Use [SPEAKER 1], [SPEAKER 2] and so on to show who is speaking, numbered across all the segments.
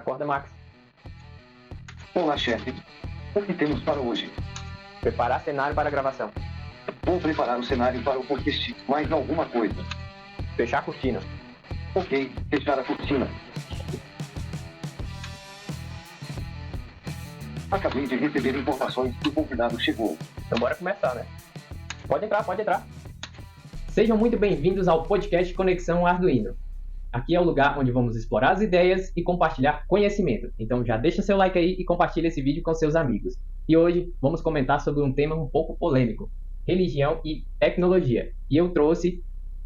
[SPEAKER 1] Acorda, Max.
[SPEAKER 2] Olá, chefe. O que temos para hoje?
[SPEAKER 1] Preparar cenário para a gravação.
[SPEAKER 2] Vou preparar o cenário para o podcast. Mais alguma coisa?
[SPEAKER 1] Fechar a cortina.
[SPEAKER 2] Ok, fechar a cortina. Acabei de receber informações que o convidado chegou.
[SPEAKER 1] Então bora começar, né? Pode entrar. Sejam muito bem-vindos ao podcast Conexão Arduino. Aqui é o lugar onde vamos explorar as ideias e compartilhar conhecimento. Então já deixa seu like aí e compartilha esse vídeo com seus amigos. E hoje vamos comentar sobre um tema um pouco polêmico: religião e tecnologia. E eu trouxe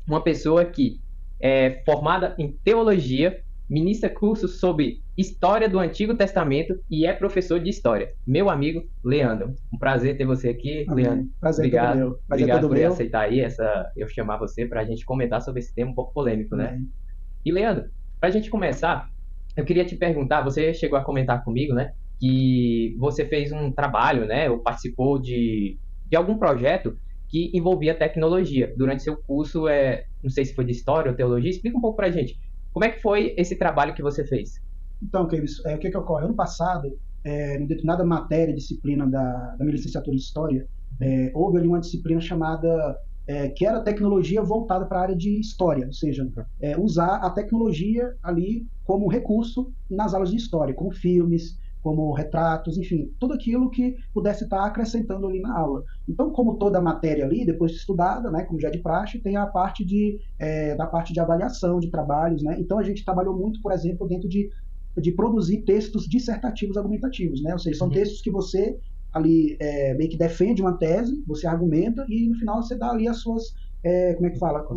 [SPEAKER 1] uma pessoa que é formada em teologia, ministra cursos sobre história do Antigo Testamento e é professor de história. Meu amigo Leandro. Um prazer ter você aqui, Leandro.
[SPEAKER 3] Prazer
[SPEAKER 1] obrigado,
[SPEAKER 3] todo meu.
[SPEAKER 1] obrigado por aceitar aí eu chamar você para a gente comentar sobre esse tema um pouco polêmico, né? E Leandro, para a gente começar, eu queria te perguntar, você chegou a comentar comigo, né, que você fez um trabalho, né, ou participou de algum projeto que envolvia tecnologia durante seu curso, não sei se foi de História ou Teologia. Explica um pouco para a gente, como é que foi esse trabalho que você fez?
[SPEAKER 3] Então, Keyvis, o que ocorre? Ano passado, em determinada matéria, disciplina da minha licenciatura em História, houve ali uma disciplina chamada, que era tecnologia voltada para a área de História, ou seja, usar a tecnologia ali como recurso nas aulas de História, como filmes, como retratos, enfim, tudo aquilo que pudesse estar acrescentando ali na aula. Então, como toda a matéria ali, depois de estudada, né, como já de praxe, tem a parte da parte de avaliação de trabalhos, né? Então, a gente trabalhou muito, por exemplo, dentro de produzir textos dissertativos argumentativos, né? Ou seja, são textos que você ali meio que defende uma tese, você argumenta e no final você dá ali as suas,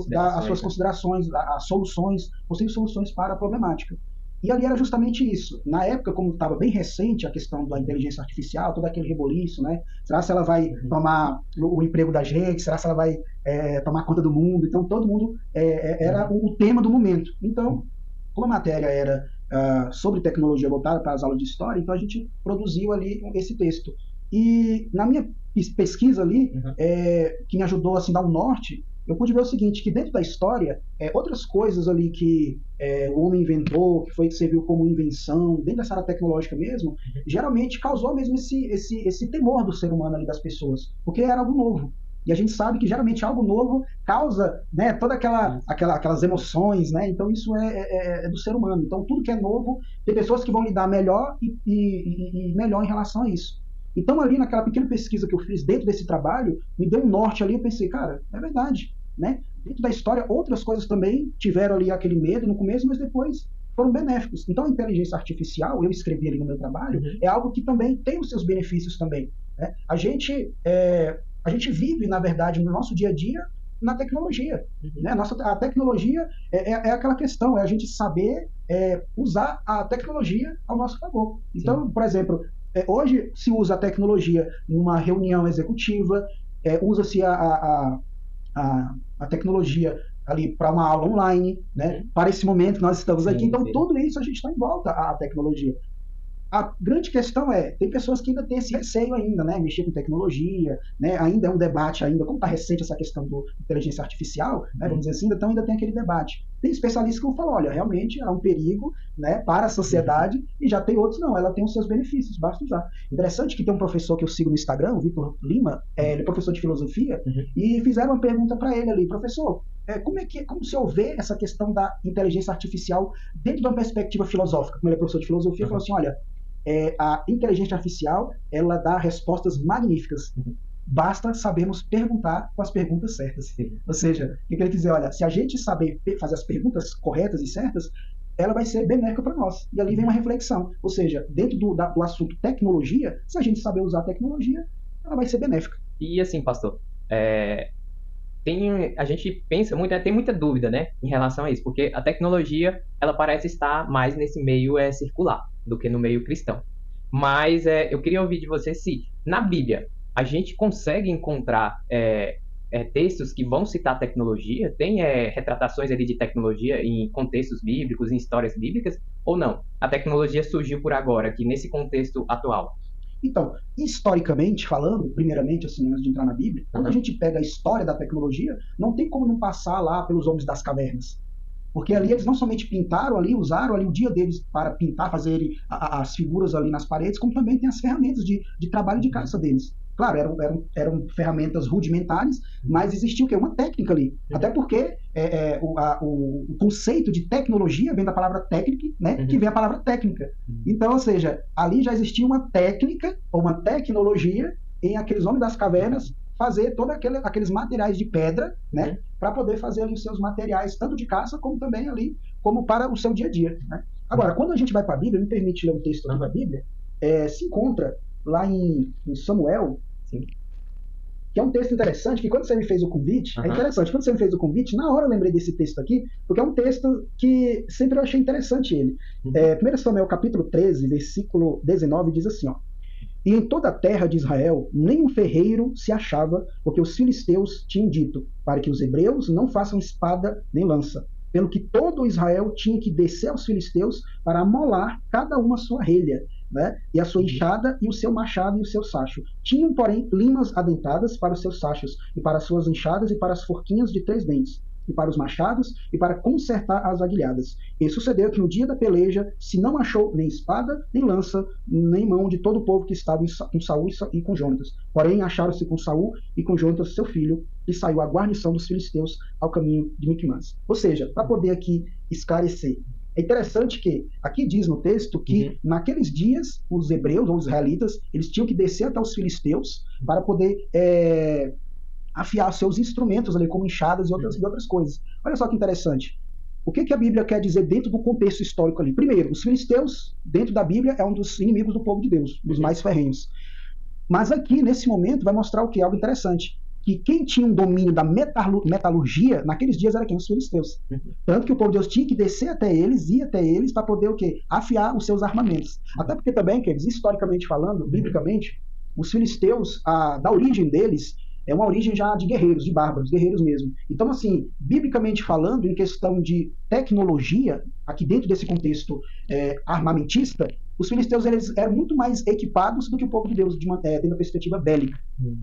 [SPEAKER 3] dá as suas considerações, as soluções, possíveis soluções para a problemática. E ali era justamente isso. Na época, como estava bem recente a questão da inteligência artificial, todo aquele reboliço, né? Será se ela vai tomar o emprego da gente? Será se ela vai tomar conta do mundo? Então, todo mundo era o tema do momento. Então, como a matéria era sobre tecnologia voltada para as aulas de história, então a gente produziu ali esse texto. E na minha pesquisa ali, que me ajudou assim, a dar um norte, eu pude ver o seguinte, que dentro da história, outras coisas ali que o homem inventou, que serviu como invenção, dentro dessa área tecnológica mesmo, geralmente causou mesmo esse temor do ser humano ali, das pessoas, porque era algo novo. E a gente sabe que geralmente algo novo causa, né, toda aquelas emoções, né? Então isso é do ser humano. Então tudo que é novo, tem pessoas que vão lidar melhor e melhor em relação a isso. Então ali naquela pequena pesquisa que eu fiz dentro desse trabalho, me deu um norte ali, eu pensei, cara, é verdade, né? Dentro da história, outras coisas também tiveram ali aquele medo no começo, mas depois foram benéficos. Então a inteligência artificial, eu escrevi ali no meu trabalho, é algo que também tem os seus benefícios também, né? A gente vive, na verdade, no nosso dia a dia, na tecnologia. Né? A tecnologia é aquela questão, é a gente saber usar a tecnologia ao nosso favor. Então, por exemplo, hoje se usa a tecnologia numa reunião executiva, usa-se a tecnologia ali para uma aula online, né? Para esse momento que nós estamos aqui. Então, tudo isso a gente está em volta à tecnologia. A grande questão tem pessoas que ainda têm esse receio ainda, né, mexer com tecnologia, né, ainda é um debate ainda, como está recente essa questão da inteligência artificial, né, vamos dizer assim, então ainda tem aquele debate. Tem especialistas que vão falar, olha, realmente é um perigo, né, para a sociedade, e já tem outros, não, ela tem os seus benefícios, basta usar. Interessante que tem um professor que eu sigo no Instagram, o Vitor Lima, ele é professor de filosofia, e fizeram uma pergunta para ele ali, professor, como o senhor vê essa questão da inteligência artificial dentro de uma perspectiva filosófica? Como ele é professor de filosofia, ele falou assim, olha, a inteligência artificial, ela dá respostas magníficas. Basta sabermos perguntar com as perguntas certas. Ou seja, o que ele quer dizer? Olha, se a gente saber fazer as perguntas corretas e certas, ela vai ser benéfica para nós. E ali vem uma reflexão. Ou seja, dentro do assunto tecnologia, se a gente saber usar a tecnologia, ela vai ser benéfica.
[SPEAKER 1] E assim, pastor, a gente pensa muito, tem muita dúvida, né, em relação a isso, porque a tecnologia, ela parece estar mais nesse meio circular do que no meio cristão. Mas eu queria ouvir de você se, na Bíblia, a gente consegue encontrar textos que vão citar tecnologia, tem retratações ali de tecnologia em contextos bíblicos, em histórias bíblicas, ou não? A tecnologia surgiu por agora, aqui nesse contexto atual.
[SPEAKER 3] Então, historicamente falando, primeiramente, assim, antes de entrar na Bíblia, quando a gente pega a história da tecnologia, não tem como não passar lá pelos homens das cavernas. Porque ali eles não somente pintaram ali, usaram ali o dia deles para pintar, fazer as figuras ali nas paredes, como também tem as ferramentas de trabalho de caça deles. Claro, eram ferramentas rudimentares, mas existia o quê? Uma técnica ali. Até porque o conceito de tecnologia vem da palavra técnica, né? Que vem a palavra técnica. Então, ou seja, ali já existia uma técnica ou uma tecnologia em aqueles homens das cavernas fazer todos aqueles materiais de pedra, né? Para poder fazer ali os seus materiais, tanto de caça como também ali, como para o seu dia a dia, né? Agora, quando a gente vai para a Bíblia, me permite ler um texto aqui da Bíblia, se encontra lá em Samuel, sim, que é um texto interessante, que quando você me fez o convite, é interessante, quando você me fez o convite, na hora eu lembrei desse texto aqui, porque é um texto que sempre eu achei interessante ele. 1 Samuel capítulo 13, versículo 19, diz assim, ó: E em toda a terra de Israel, nenhum ferreiro se achava, porque os filisteus tinham dito, para que os hebreus não façam espada nem lança. Pelo que todo Israel tinha que descer aos filisteus para amolar cada uma a sua relha, né? E a sua enxada e o seu machado e o seu sacho. Tinham, porém, limas adentadas para os seus sachos, e para as suas enxadas e para as forquinhas de 3 dentes, e para os machados, e para consertar as aguilhadas. E sucedeu que no dia da peleja se não achou nem espada, nem lança, nem mão de todo o povo que estava com Saul e com Jonatas. Porém, acharam-se com Saul e com Jonatas, seu filho, e saiu a guarnição dos filisteus ao caminho de Miquimás. Ou seja, para poder aqui esclarecer, é interessante que aqui diz no texto que naqueles dias os hebreus ou os israelitas, eles tinham que descer até os filisteus para poder afiar seus instrumentos ali, como enxadas e outras coisas. Olha só que interessante. O que a Bíblia quer dizer dentro do contexto histórico ali? Primeiro, os filisteus, dentro da Bíblia, é um dos inimigos do povo de Deus, dos mais ferrenhos. Mas aqui, nesse momento, vai mostrar o quê? Algo interessante. Que quem tinha um domínio da metalurgia, naqueles dias, era quem? Os filisteus. Tanto que o povo de Deus tinha que descer até eles, ir até eles, para poder o quê? Afiar os seus armamentos. Até porque também, queridos, historicamente falando, biblicamente, os filisteus, da origem deles, é uma origem já de guerreiros, de bárbaros, guerreiros mesmo. Então, assim, biblicamente falando, em questão de tecnologia, aqui dentro desse contexto armamentista, os filisteus eles eram muito mais equipados do que o povo de Deus, dentro da perspectiva bélica.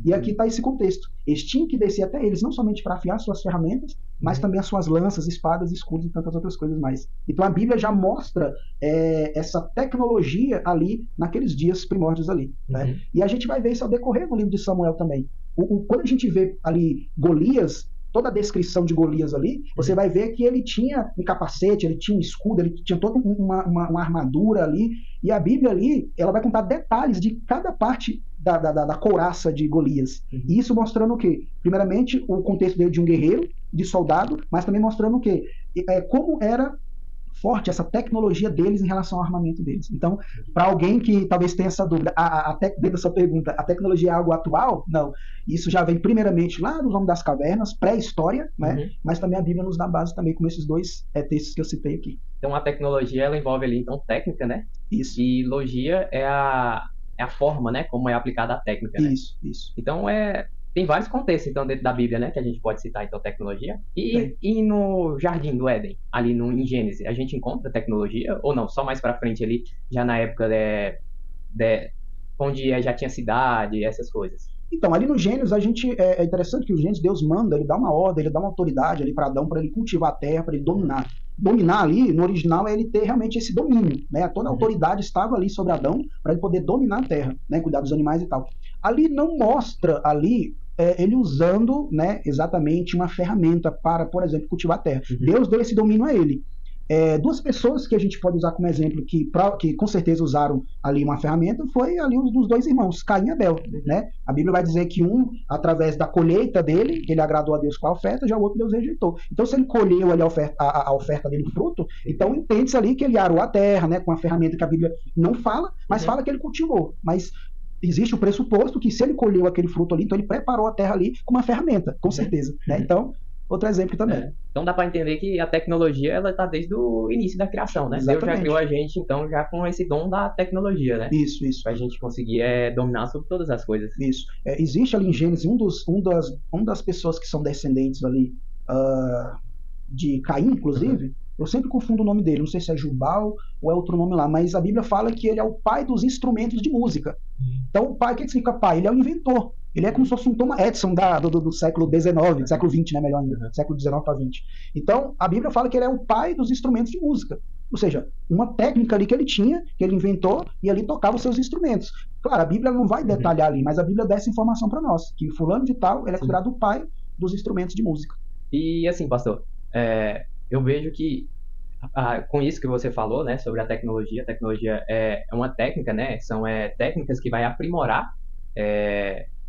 [SPEAKER 3] E aqui está esse contexto. Eles tinham que descer até eles, não somente para afiar suas ferramentas, mas também as suas lanças, espadas, escudos e tantas outras coisas mais. Então a Bíblia já mostra essa tecnologia ali, naqueles dias primórdios ali. Né? E a gente vai ver isso ao decorrer no livro de Samuel também. Quando a gente vê ali Golias, toda a descrição de Golias ali, você vai ver que ele tinha um capacete, ele tinha um escudo, ele tinha toda uma armadura ali, e a Bíblia ali, ela vai contar detalhes de cada parte da couraça de Golias. E isso mostrando o quê? Primeiramente, o contexto dele de um guerreiro, de soldado, mas também mostrando o quê? Como era forte essa tecnologia deles em relação ao armamento deles. Então, para alguém que talvez tenha essa dúvida, dentro da sua pergunta, a tecnologia é algo atual? Não. Isso já vem primeiramente lá dos Homens das Cavernas, pré-história, né? Mas também a Bíblia nos dá base também com esses dois textos que eu citei aqui.
[SPEAKER 1] Então, a tecnologia, ela envolve ali, então, técnica, né?
[SPEAKER 3] Isso.
[SPEAKER 1] E logia é a forma, né? Como é aplicada a técnica, né?
[SPEAKER 3] Isso.
[SPEAKER 1] Então, tem vários contextos, então, dentro da Bíblia, né? Que a gente pode citar, então, tecnologia. E no Jardim do Éden, ali em Gênesis, a gente encontra tecnologia? Ou não? Só mais pra frente ali, já na época onde já tinha cidade, essas coisas.
[SPEAKER 3] Então, ali no Gênesis, é interessante que o Gênesis, Deus manda, ele dá uma ordem, ele dá uma autoridade ali para Adão, para ele cultivar a terra, para ele dominar. Dominar ali, no original, é ele ter realmente esse domínio, né? Toda a autoridade estava ali sobre Adão, para ele poder dominar a terra, né? Cuidar dos animais e tal. Ali não mostra ali ele usando, né, exatamente uma ferramenta para, por exemplo, cultivar a terra. Deus deu esse domínio a ele. Duas pessoas que a gente pode usar como exemplo que com certeza usaram ali uma ferramenta foi ali um dos dois irmãos, Caim e Abel, né? A Bíblia vai dizer que um, através da colheita dele, ele agradou a Deus com a oferta, já o outro Deus rejeitou. Então, se ele colheu ali a oferta dele, o fruto, então entende-se ali que ele arou a terra, né, com a ferramenta que a Bíblia não fala, mas fala que ele cultivou. Mas existe o pressuposto que se ele colheu aquele fruto ali, então ele preparou a terra ali com uma ferramenta, com certeza, né? Então, outro exemplo também.
[SPEAKER 1] Então dá para entender que a tecnologia ela está desde o início da criação, né?
[SPEAKER 3] Exatamente.
[SPEAKER 1] Deus já criou a gente, então, já com esse dom da tecnologia, né?
[SPEAKER 3] Isso.
[SPEAKER 1] Para a gente conseguir dominar sobre todas as coisas.
[SPEAKER 3] Isso. Existe ali em Gênesis uma das pessoas que são descendentes ali de Caim, inclusive. Eu sempre confundo o nome dele, não sei se é Jubal ou é outro nome lá, mas a Bíblia fala que ele é o pai dos instrumentos de música. Então, o pai, o que significa pai? Ele é o inventor. Ele é como se fosse um Thomas Edison do século XIX, do século XX, né, melhor ainda, século XIX para XX. Então, a Bíblia fala que ele é o pai dos instrumentos de música. Ou seja, uma técnica ali que ele tinha, que ele inventou, e ali tocava os seus instrumentos. Claro, a Bíblia não vai detalhar ali, mas a Bíblia dá essa informação para nós, que fulano de tal, ele é considerado o pai dos instrumentos de música.
[SPEAKER 1] E assim, pastor, eu vejo que com isso que você falou, né, sobre a tecnologia é uma técnica, né, são técnicas que vai aprimorar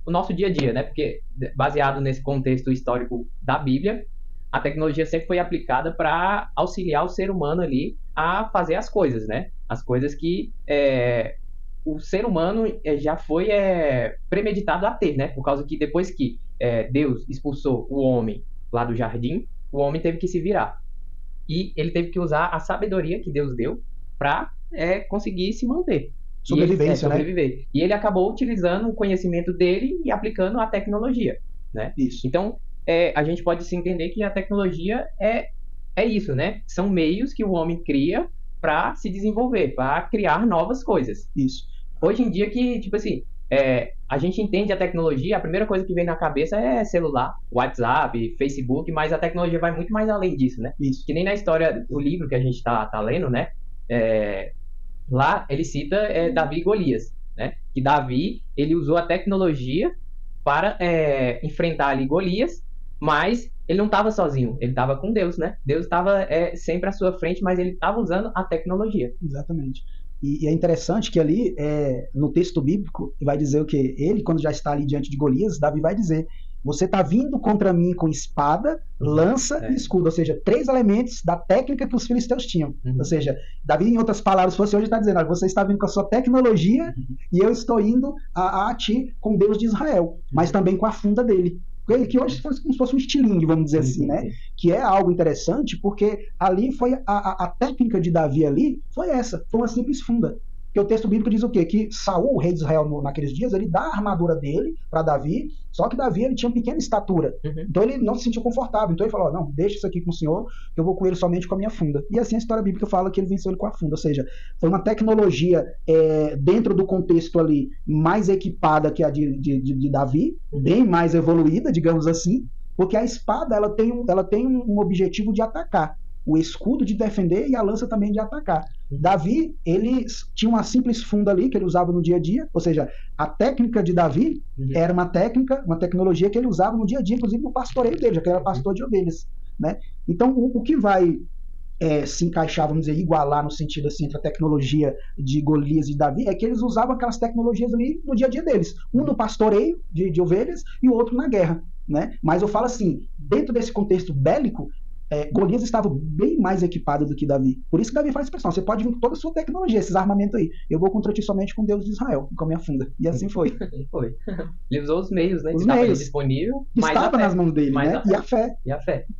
[SPEAKER 1] o nosso dia a dia, né, porque baseado nesse contexto histórico da Bíblia, a tecnologia sempre foi aplicada para auxiliar o ser humano ali a fazer as coisas, né, as coisas que o ser humano já foi premeditado a ter, né, por causa que depois que Deus expulsou o homem lá do jardim, o homem teve que se virar. E ele teve que usar a sabedoria que Deus deu para conseguir se manter.
[SPEAKER 3] Sobrevivência,
[SPEAKER 1] sobreviver. Né? E ele acabou utilizando o conhecimento dele e aplicando a tecnologia, né?
[SPEAKER 3] Isso.
[SPEAKER 1] Então, a gente pode se entender que a tecnologia é isso, né? São meios que o homem cria para se desenvolver, para criar novas coisas.
[SPEAKER 3] Isso.
[SPEAKER 1] Hoje em dia que, tipo assim, a gente entende a tecnologia, a primeira coisa que vem na cabeça é celular, WhatsApp, Facebook, mas a tecnologia vai muito mais além disso, né?
[SPEAKER 3] Isso.
[SPEAKER 1] Que nem na história do livro que a gente tá lendo, né? Lá ele cita Davi e Golias, né? Que Davi, ele usou a tecnologia para enfrentar ali Golias, mas ele não estava sozinho, ele estava com Deus, né? Deus estava sempre à sua frente, mas ele estava usando a tecnologia.
[SPEAKER 3] Exatamente. E é interessante que ali, no texto bíblico, vai dizer o quê? Ele, quando já está ali diante de Golias, Davi vai dizer: você está vindo contra mim com espada, lança e escudo. Ou seja, 3 elementos da técnica que os filisteus tinham. Ou seja, Davi, em outras palavras, se fosse hoje, está dizendo: você está vindo com a sua tecnologia e eu estou indo a ti com Deus de Israel, mas também com a funda dele. Que hoje fosse como se fosse um estilingue, vamos dizer assim, né? Que é algo interessante, porque ali foi a técnica de Davi ali, foi uma simples funda. Porque o texto bíblico diz o quê? Que Saul, o rei de Israel, naqueles dias, ele dá a armadura dele para Davi, só que Davi ele tinha uma pequena estatura. Então ele não se sentiu confortável. Então ele falou: não, deixa isso aqui com o senhor, que eu vou com ele somente com a minha funda. E assim a história bíblica fala que ele venceu ele com a funda. Ou seja, foi uma tecnologia dentro do contexto ali mais equipada que a de Davi, bem mais evoluída, digamos assim, porque a espada ela tem um objetivo de atacar. O escudo de defender e a lança também de atacar. Davi, ele tinha uma simples funda ali que ele usava no dia a dia, ou seja, a técnica de Davi era uma tecnologia que ele usava no dia a dia, inclusive no pastoreio dele, já que ele era pastor de ovelhas, né? Então, o que vai se encaixar, vamos dizer, igualar no sentido assim, entre a tecnologia de Golias e Davi, é que eles usavam aquelas tecnologias ali no dia a dia deles. Um no pastoreio de ovelhas e o outro na guerra, né? Mas eu falo assim, dentro desse contexto bélico, Golias estava bem mais equipado do que Davi. Por isso que Davi faz expressão: você pode vir com toda a sua tecnologia, esses armamentos aí. Eu vou contra ti somente com Deus de Israel, com a minha funda. E assim foi.
[SPEAKER 1] Ele usou os meios, né?
[SPEAKER 3] Os meios
[SPEAKER 1] disponível.
[SPEAKER 3] Estava nas mãos dele, né?
[SPEAKER 1] E a fé.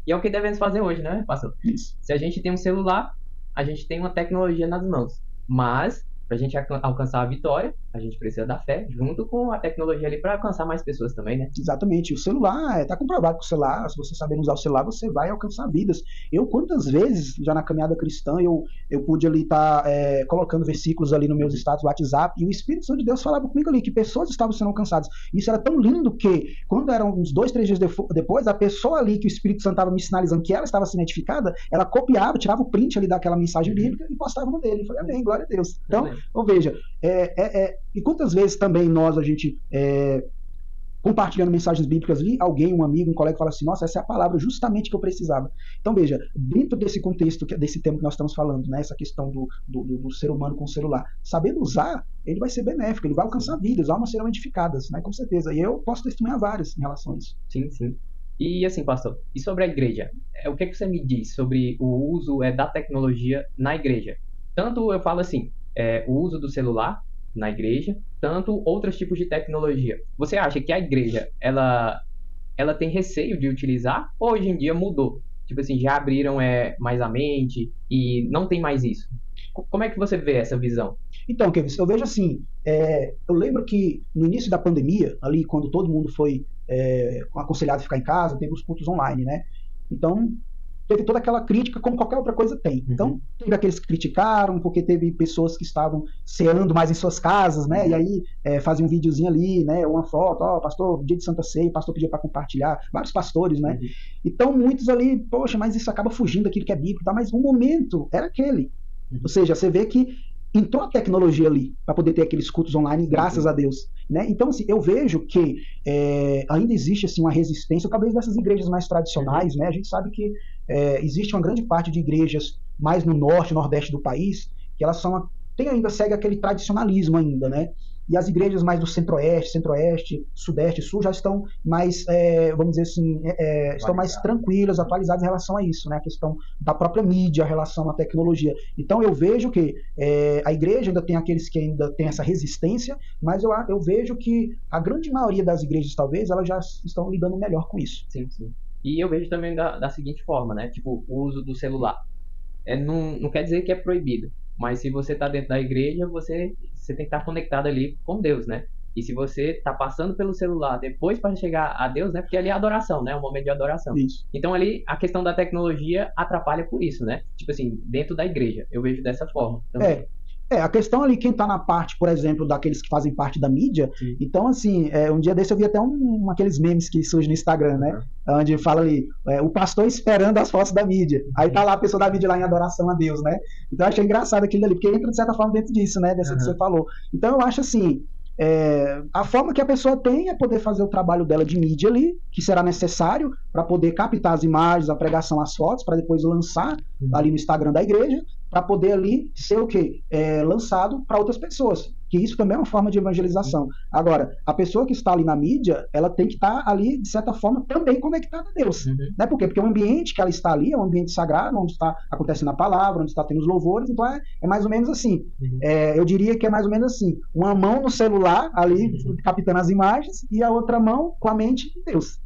[SPEAKER 1] E é o que devemos fazer hoje, né, pastor?
[SPEAKER 3] Isso.
[SPEAKER 1] Se a gente tem um celular, a gente tem uma tecnologia nas mãos. Mas, para a gente alcançar a vitória, a gente precisa da fé, junto com a tecnologia ali, para alcançar mais pessoas também, né?
[SPEAKER 3] Exatamente. O celular, está comprovado que o celular, se você saber usar o celular, você vai alcançar vidas. Eu, quantas vezes, já na caminhada cristã, eu pude ali estar colocando versículos ali nos meus status do WhatsApp, e o Espírito Santo de Deus falava comigo ali, que pessoas estavam sendo alcançadas. Isso era tão lindo que, quando eram uns 2, 3 dias depois, a pessoa ali que o Espírito Santo estava me sinalizando que ela estava sendo edificada, ela copiava, tirava o print ali daquela mensagem bíblica e postava no dele. Eu falei: amém, glória a Deus. Então, ou veja, e quantas vezes também a gente compartilhando mensagens bíblicas ali, alguém, um amigo, um colega fala assim: nossa, essa é a palavra justamente que eu precisava. Então veja, dentro desse contexto, desse tema que nós estamos falando, né, essa questão do ser humano com o celular, sabendo usar, ele vai ser benéfico, ele vai alcançar vidas, almas serão edificadas, né, com certeza. E eu posso testemunhar várias em relação a isso.
[SPEAKER 1] Sim, sim. E assim, pastor, e sobre a igreja? O que você me diz sobre o uso da tecnologia na igreja? Tanto eu falo assim, o uso do celular na igreja, tanto outros tipos de tecnologia. Você acha que a igreja, ela tem receio de utilizar, ou hoje em dia mudou? Tipo assim, já abriram mais a mente e não tem mais isso? Como é que você vê essa visão?
[SPEAKER 3] Então, Kevin, eu vejo assim, eu lembro que no início da pandemia, ali quando todo mundo foi aconselhado a ficar em casa, teve os cultos online, né? Então, teve toda aquela crítica, como qualquer outra coisa tem. Então, teve aqueles que criticaram, porque teve pessoas que estavam ceando mais em suas casas, né? E aí fazia um videozinho ali, né? Uma foto, pastor, dia de Santa Ceia, o pastor pedia para compartilhar, vários pastores, né? Então, muitos ali, poxa, mas isso acaba fugindo daquilo que é bíblico, tá? Mas o momento era aquele. Ou seja, você vê que entrou a tecnologia ali para poder ter aqueles cultos online, graças a Deus, né? Então, assim, eu vejo que ainda existe assim uma resistência, talvez dessas igrejas mais tradicionais, né? A gente sabe que existe uma grande parte de igrejas mais no norte, nordeste do país, que elas segue aquele tradicionalismo ainda, né? E as igrejas mais do centro-oeste, sudeste, sul já estão mais, vamos dizer assim, estão mais tranquilas, atualizadas em relação a isso, né? A questão da própria mídia, a relação à tecnologia. Então eu vejo que a igreja ainda tem aqueles que ainda têm essa resistência, mas eu vejo que a grande maioria das igrejas, talvez, elas já estão lidando melhor com isso.
[SPEAKER 1] Sim, sim. E eu vejo também da seguinte forma, né? Tipo, o uso do celular. Não quer dizer que é proibido, mas se você está dentro da igreja, você tem que estar conectado ali com Deus, né? E se você está passando pelo celular depois para chegar a Deus, né? Porque ali é adoração, né? É um momento de adoração.
[SPEAKER 3] Isso.
[SPEAKER 1] Então ali a questão da tecnologia atrapalha por isso, né? Tipo assim, dentro da igreja, eu vejo dessa forma também.
[SPEAKER 3] A questão ali, quem está na parte, por exemplo, daqueles que fazem parte da mídia,
[SPEAKER 1] Sim.
[SPEAKER 3] Então, assim, um dia desse eu vi até aqueles memes que surgem no Instagram, né? Onde fala ali, o pastor esperando as fotos da mídia. Aí tá lá a pessoa da mídia lá em adoração a Deus, né? Então eu achei engraçado aquilo ali, porque entra de certa forma dentro disso, né? Dessa que você falou. Então eu acho assim, a forma que a pessoa tem é poder fazer o trabalho dela de mídia ali, que será necessário para poder captar as imagens, a pregação, as fotos, para depois lançar ali no Instagram da igreja, para poder ali ser o quê? Lançado para outras pessoas. Que isso também é uma forma de evangelização. Agora, a pessoa que está ali na mídia, ela tem que estar ali, de certa forma, também conectada a Deus. Né? Por quê? Porque o ambiente que ela está ali é um ambiente sagrado, onde está acontecendo a palavra, onde está tendo os louvores, então é mais ou menos assim. Eu diria que é mais ou menos assim, uma mão no celular, ali, captando as imagens, e a outra mão com a mente de Deus.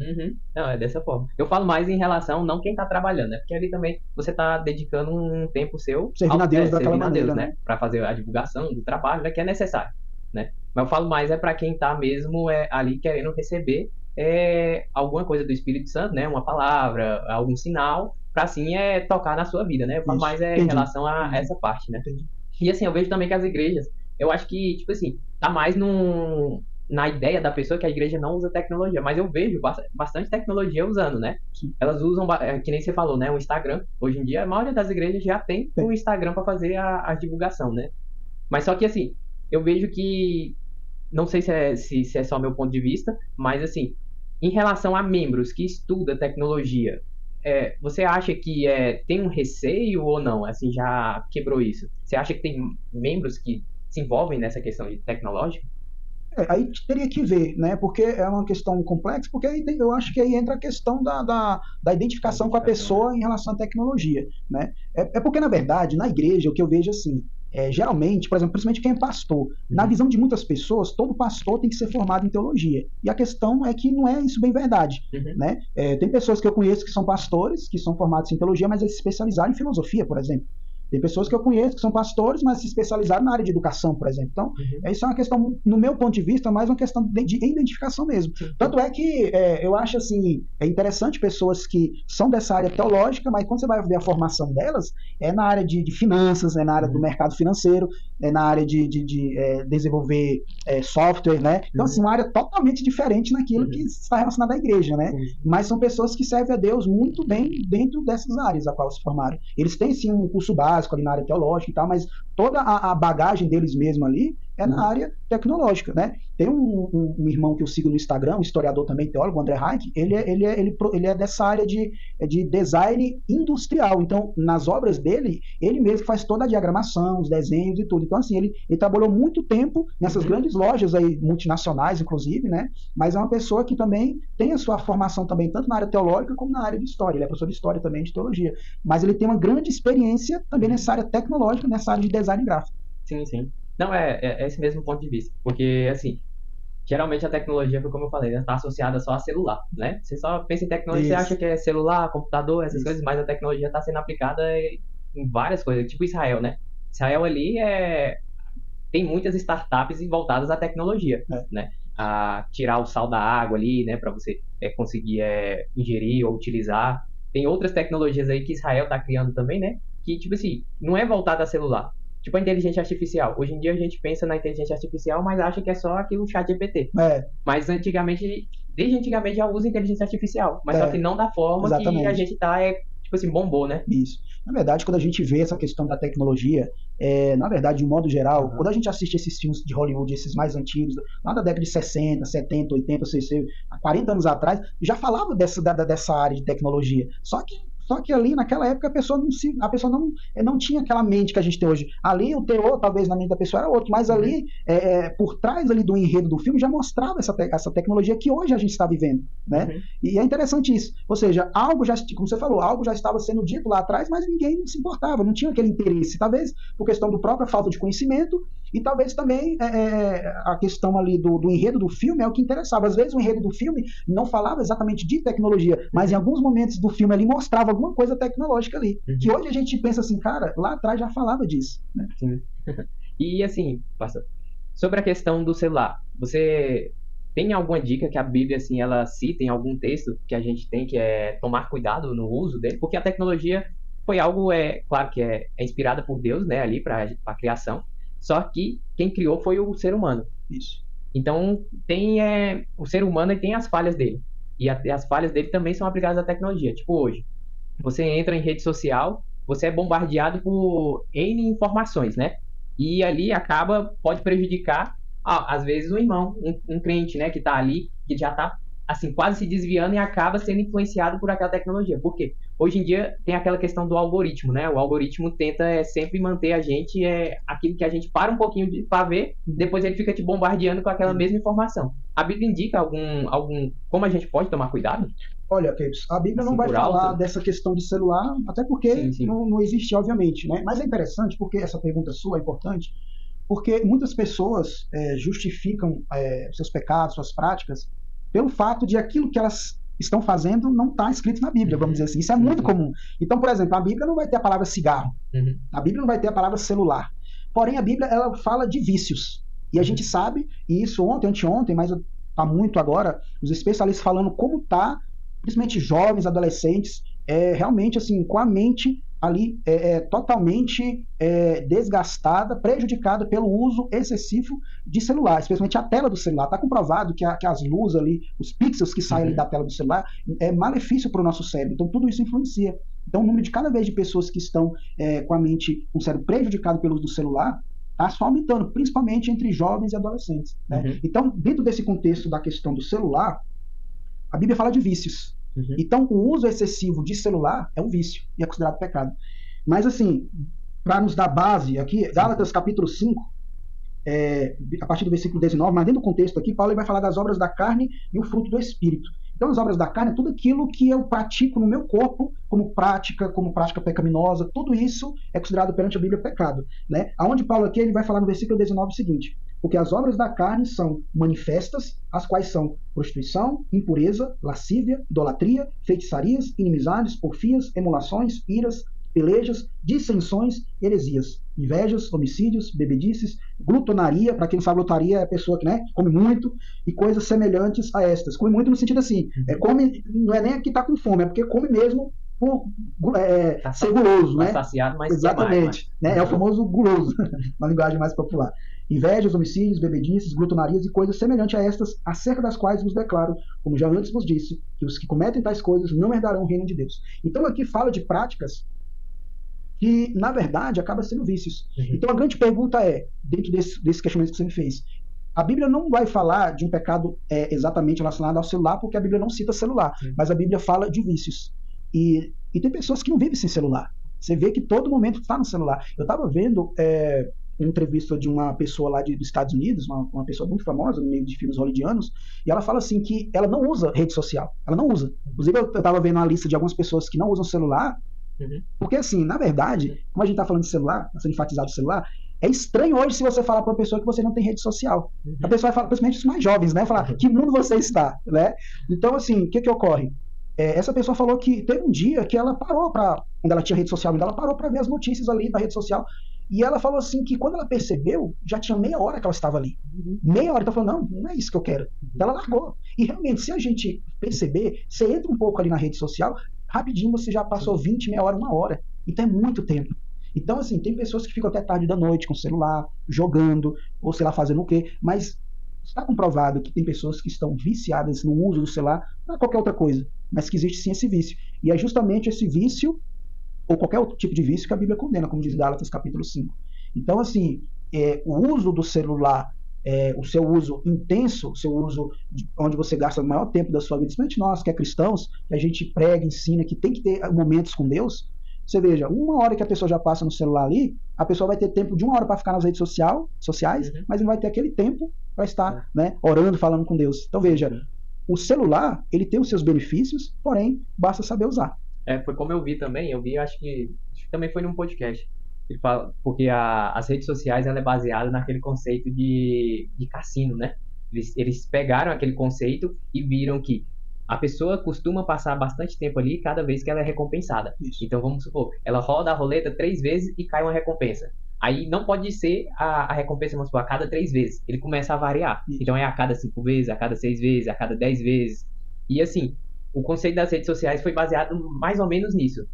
[SPEAKER 1] Não, é dessa forma. Eu falo mais em relação, não quem está trabalhando, né? Porque ali também você está dedicando um tempo seu
[SPEAKER 3] servindo a Deus daquela maneira,
[SPEAKER 1] né? Para fazer a divulgação do trabalho, né? Que é necessário, né? Mas eu falo mais para quem está mesmo ali querendo receber alguma coisa do Espírito Santo, né? Uma palavra, algum sinal, para assim tocar na sua vida, né? Eu falo mais em relação a essa parte, né?
[SPEAKER 3] Entendi.
[SPEAKER 1] E assim, eu vejo também que as igrejas, eu acho que, tipo assim, tá mais na ideia da pessoa que a igreja não usa tecnologia, mas eu vejo bastante tecnologia usando, né?
[SPEAKER 3] Sim.
[SPEAKER 1] Elas usam, que nem você falou, né? O Instagram. Hoje em dia, a maioria das igrejas já tem o Instagram para fazer a divulgação, né? Mas só que, assim, eu vejo que, não sei se é só meu ponto de vista, mas, assim, em relação a membros que estudam tecnologia, você acha que tem um receio ou não? Assim, já quebrou isso? Você acha que tem membros que se envolvem nessa questão de tecnológica?
[SPEAKER 3] Aí teria que ver, né? Porque é uma questão complexa, porque aí eu acho que aí entra a questão da identificação com a pessoa em relação à tecnologia, né? Porque, na verdade, na igreja, o que eu vejo assim, geralmente, por exemplo, principalmente quem é pastor, na visão de muitas pessoas, todo pastor tem que ser formado em teologia. E a questão é que não é isso bem verdade, né? Tem pessoas que eu conheço que são pastores, que são formados em teologia, mas eles se especializaram em filosofia, por exemplo. Tem pessoas que eu conheço que são pastores, mas se especializaram na área de educação, por exemplo. Então, isso é uma questão, no meu ponto de vista, mais uma questão de identificação mesmo. Tanto é que eu acho assim, interessante pessoas que são dessa área teológica, mas quando você vai ver a formação delas, é na área de finanças, é na área do mercado financeiro, é na área de desenvolver software, né? Então, assim, uma área totalmente diferente naquilo que está relacionado à igreja, né? Mas são pessoas que servem a Deus muito bem dentro dessas áreas a qual se formaram. Eles têm, sim, um curso básico ali na área teológica e tal, mas toda a bagagem deles mesmo ali é na área tecnológica, né? Tem um irmão que eu sigo no Instagram, um historiador também, teólogo, o André Hayek, ele é dessa área de design industrial. Então, nas obras dele, ele mesmo faz toda a diagramação, os desenhos e tudo. Então, assim, ele trabalhou muito tempo nessas grandes lojas aí, multinacionais, inclusive, né? Mas é uma pessoa que também tem a sua formação também, tanto na área teológica como na área de história. Ele é professor de história também, de teologia. Mas ele tem uma grande experiência também nessa área tecnológica, nessa área de design gráfico.
[SPEAKER 1] Sim, sim. Não, é esse mesmo ponto de vista. Porque, assim, geralmente a tecnologia, como eu falei, está associada só a celular, né? Você só pensa em tecnologia, você acha que é celular, computador, essas coisas, mas a tecnologia está sendo aplicada em várias coisas, tipo Israel, né? Israel ali tem muitas startups voltadas à tecnologia, né? A tirar o sal da água ali, né? Para você conseguir ingerir ou utilizar. tem outras tecnologias aí que Israel tá criando também, né? Que, tipo assim, não é voltada a celular. Tipo a inteligência artificial. Hoje em dia a gente pensa na inteligência artificial, mas acha que é só aquilo chat GPT. Mas desde antigamente já usa inteligência artificial. Mas só que não da forma que a gente tá, tipo assim, bombou, né?
[SPEAKER 3] Isso. Na verdade, quando a gente vê essa questão da tecnologia, na verdade, de um modo geral, quando a gente assiste esses filmes de Hollywood, esses mais antigos, lá da década de 60, 70, 80, 60, há 40 anos atrás, já falava dessa área de tecnologia. Só que ali, naquela época, a pessoa não tinha aquela mente que a gente tem hoje. Ali, o teor, talvez, na mente da pessoa era outro, mas ali, por trás ali do enredo do filme, já mostrava essa tecnologia que hoje a gente está vivendo, né? E é interessante isso. Ou seja, algo já, como você falou, algo já estava sendo dito lá atrás, mas ninguém se importava, não tinha aquele interesse. Talvez por questão da própria falta de conhecimento e talvez também a questão ali do enredo do filme é o que interessava. Às vezes o enredo do filme não falava exatamente de tecnologia, mas em alguns momentos do filme ali mostrava alguma coisa tecnológica ali. Que hoje a gente pensa assim, cara, lá atrás já falava disso, né?
[SPEAKER 1] Sim. E assim, pastor, sobre a questão do celular, você tem alguma dica que a Bíblia, assim, ela cita em algum texto que a gente tem que tomar cuidado no uso dele? Porque a tecnologia foi algo, claro que é inspirada por Deus, né, ali para a criação, só que quem criou foi o ser humano.
[SPEAKER 3] Isso.
[SPEAKER 1] Então, o ser humano tem as falhas dele. E as falhas dele também são aplicadas à tecnologia. Tipo hoje, você entra em rede social, você é bombardeado por N informações, né? E ali pode prejudicar, às vezes, um irmão, um crente, né? Que tá ali, que já tá, assim, quase se desviando e acaba sendo influenciado por aquela tecnologia. Por quê? Hoje em dia tem aquela questão do algoritmo, né? O algoritmo tenta sempre manter a gente, aquilo que a gente para um pouquinho para ver, depois ele fica te bombardeando com aquela mesma informação. A Bíblia indica como a gente pode tomar cuidado?
[SPEAKER 3] Olha, Keips, a Bíblia não vai falar dessa questão de celular, até porque não existe, obviamente, né? Mas é interessante, porque essa pergunta sua é importante, porque muitas pessoas justificam seus pecados, suas práticas, pelo fato de aquilo que elas estão fazendo não está escrito na Bíblia, vamos dizer assim. Isso é muito comum. Então, por exemplo, a Bíblia não vai ter a palavra cigarro, a Bíblia não vai ter a palavra celular. Porém, a Bíblia ela fala de vícios. E a gente sabe, e isso ontem, anteontem, mas está muito agora, os especialistas falando como está, principalmente jovens, adolescentes, realmente assim, com a mente ali totalmente desgastada, prejudicada pelo uso excessivo de celular, especialmente a tela do celular. Está comprovado que as luzes ali, os pixels que saem ali da tela do celular, é malefício para o nosso cérebro. Então, tudo isso influencia. Então, o número de cada vez de pessoas que estão com a mente, com o cérebro prejudicado pelo uso do celular, está só aumentando, principalmente entre jovens e adolescentes, né? Então, dentro desse contexto da questão do celular, a Bíblia fala de vícios. Então, o uso excessivo de celular é um vício e é considerado pecado. Mas, assim, para nos dar base aqui, Gálatas capítulo 5, a partir do versículo 19, mas dentro do contexto aqui, Paulo vai falar das obras da carne e o fruto do Espírito. Então, as obras da carne é tudo aquilo que eu pratico no meu corpo como prática pecaminosa, tudo isso é considerado perante a Bíblia pecado, né? Aonde Paulo aqui ele vai falar no versículo 19 o seguinte: porque as obras da carne são manifestas, as quais são prostituição, impureza, lascívia, idolatria, feitiçarias, inimizades, porfias, emulações, iras, pelejas, dissensões, heresias, invejas, homicídios, bebedices, glutonaria. Para quem não sabe, glutonaria é a pessoa que come muito, e coisas semelhantes a estas. Come muito no sentido assim, come, não é nem que está com fome, é porque come mesmo por ser guloso, né?
[SPEAKER 1] Saciado, mas
[SPEAKER 3] exatamente, né? É o famoso guloso, uma linguagem mais popular. Invejas, homicídios, bebedices, glutonarias e coisas semelhantes a estas, acerca das quais vos declaro, como já antes vos disse, que os que cometem tais coisas não herdarão o reino de Deus. Então aqui fala de práticas que, na verdade, acabam sendo vícios. Então a grande pergunta dentro desse questionamento que você me fez, a Bíblia não vai falar de um pecado exatamente relacionado ao celular, porque a Bíblia não cita celular, mas a Bíblia fala de vícios. E tem pessoas que não vivem sem celular. Você vê que todo momento está no celular. Eu estava vendo uma entrevista de uma pessoa lá dos Estados Unidos, uma pessoa muito famosa no meio de filmes hollywoodianos, e ela fala assim que ela não usa rede social. Ela não usa. Inclusive, eu estava vendo uma lista de algumas pessoas que não usam celular, porque assim, na verdade, como a gente está falando de celular, está sendo enfatizado o celular, é estranho hoje se você falar para uma pessoa que você não tem rede social. A pessoa vai falar, principalmente os mais jovens, né? Falar, que mundo você está, né? Então, assim, o que ocorre? Essa pessoa falou que teve um dia que ela parou quando ela tinha rede social, ela parou para ver as notícias ali da rede social, e ela falou assim que quando ela percebeu, já tinha meia hora que ela estava ali. Meia hora, então ela falou, não é isso que eu quero. Então ela largou. E realmente, se a gente perceber, você entra um pouco ali na rede social, rapidinho você já passou 20, meia hora, 1 hora. Então é muito tempo. Então, assim, tem pessoas que ficam até tarde da noite com o celular, jogando, ou sei lá, fazendo o quê, mas está comprovado que tem pessoas que estão viciadas no uso do celular, não é qualquer outra coisa, mas que existe sim esse vício. E é justamente esse vício, ou qualquer outro tipo de vício, que a Bíblia condena, como diz Gálatas capítulo 5. Então, assim, o uso do celular, o seu uso intenso, o seu uso onde você gasta o maior tempo da sua vida, principalmente nós que é cristãos, que a gente prega, ensina, que tem que ter momentos com Deus. Você veja, 1 hora que a pessoa já passa no celular ali, a pessoa vai ter tempo de 1 hora para ficar nas redes sociais, mas não vai ter aquele tempo para estar orando, falando com Deus. Então veja, o celular, ele tem os seus benefícios, porém, basta saber usar.
[SPEAKER 1] Foi como eu vi também, acho que também foi num podcast. Ele fala, porque as redes sociais ela é baseada naquele conceito de cassino, né? Eles pegaram aquele conceito e viram que a pessoa costuma passar bastante tempo ali cada vez que ela é recompensada.
[SPEAKER 3] Isso.
[SPEAKER 1] Então vamos supor, ela roda a roleta 3 vezes e cai uma recompensa. Aí não pode ser a recompensa, vamos supor, a cada 3 vezes. Ele começa a variar.
[SPEAKER 3] Isso.
[SPEAKER 1] Então é a cada 5 vezes, a cada 6 vezes, a cada 10 vezes. E assim, o conceito das redes sociais foi baseado mais ou menos nisso.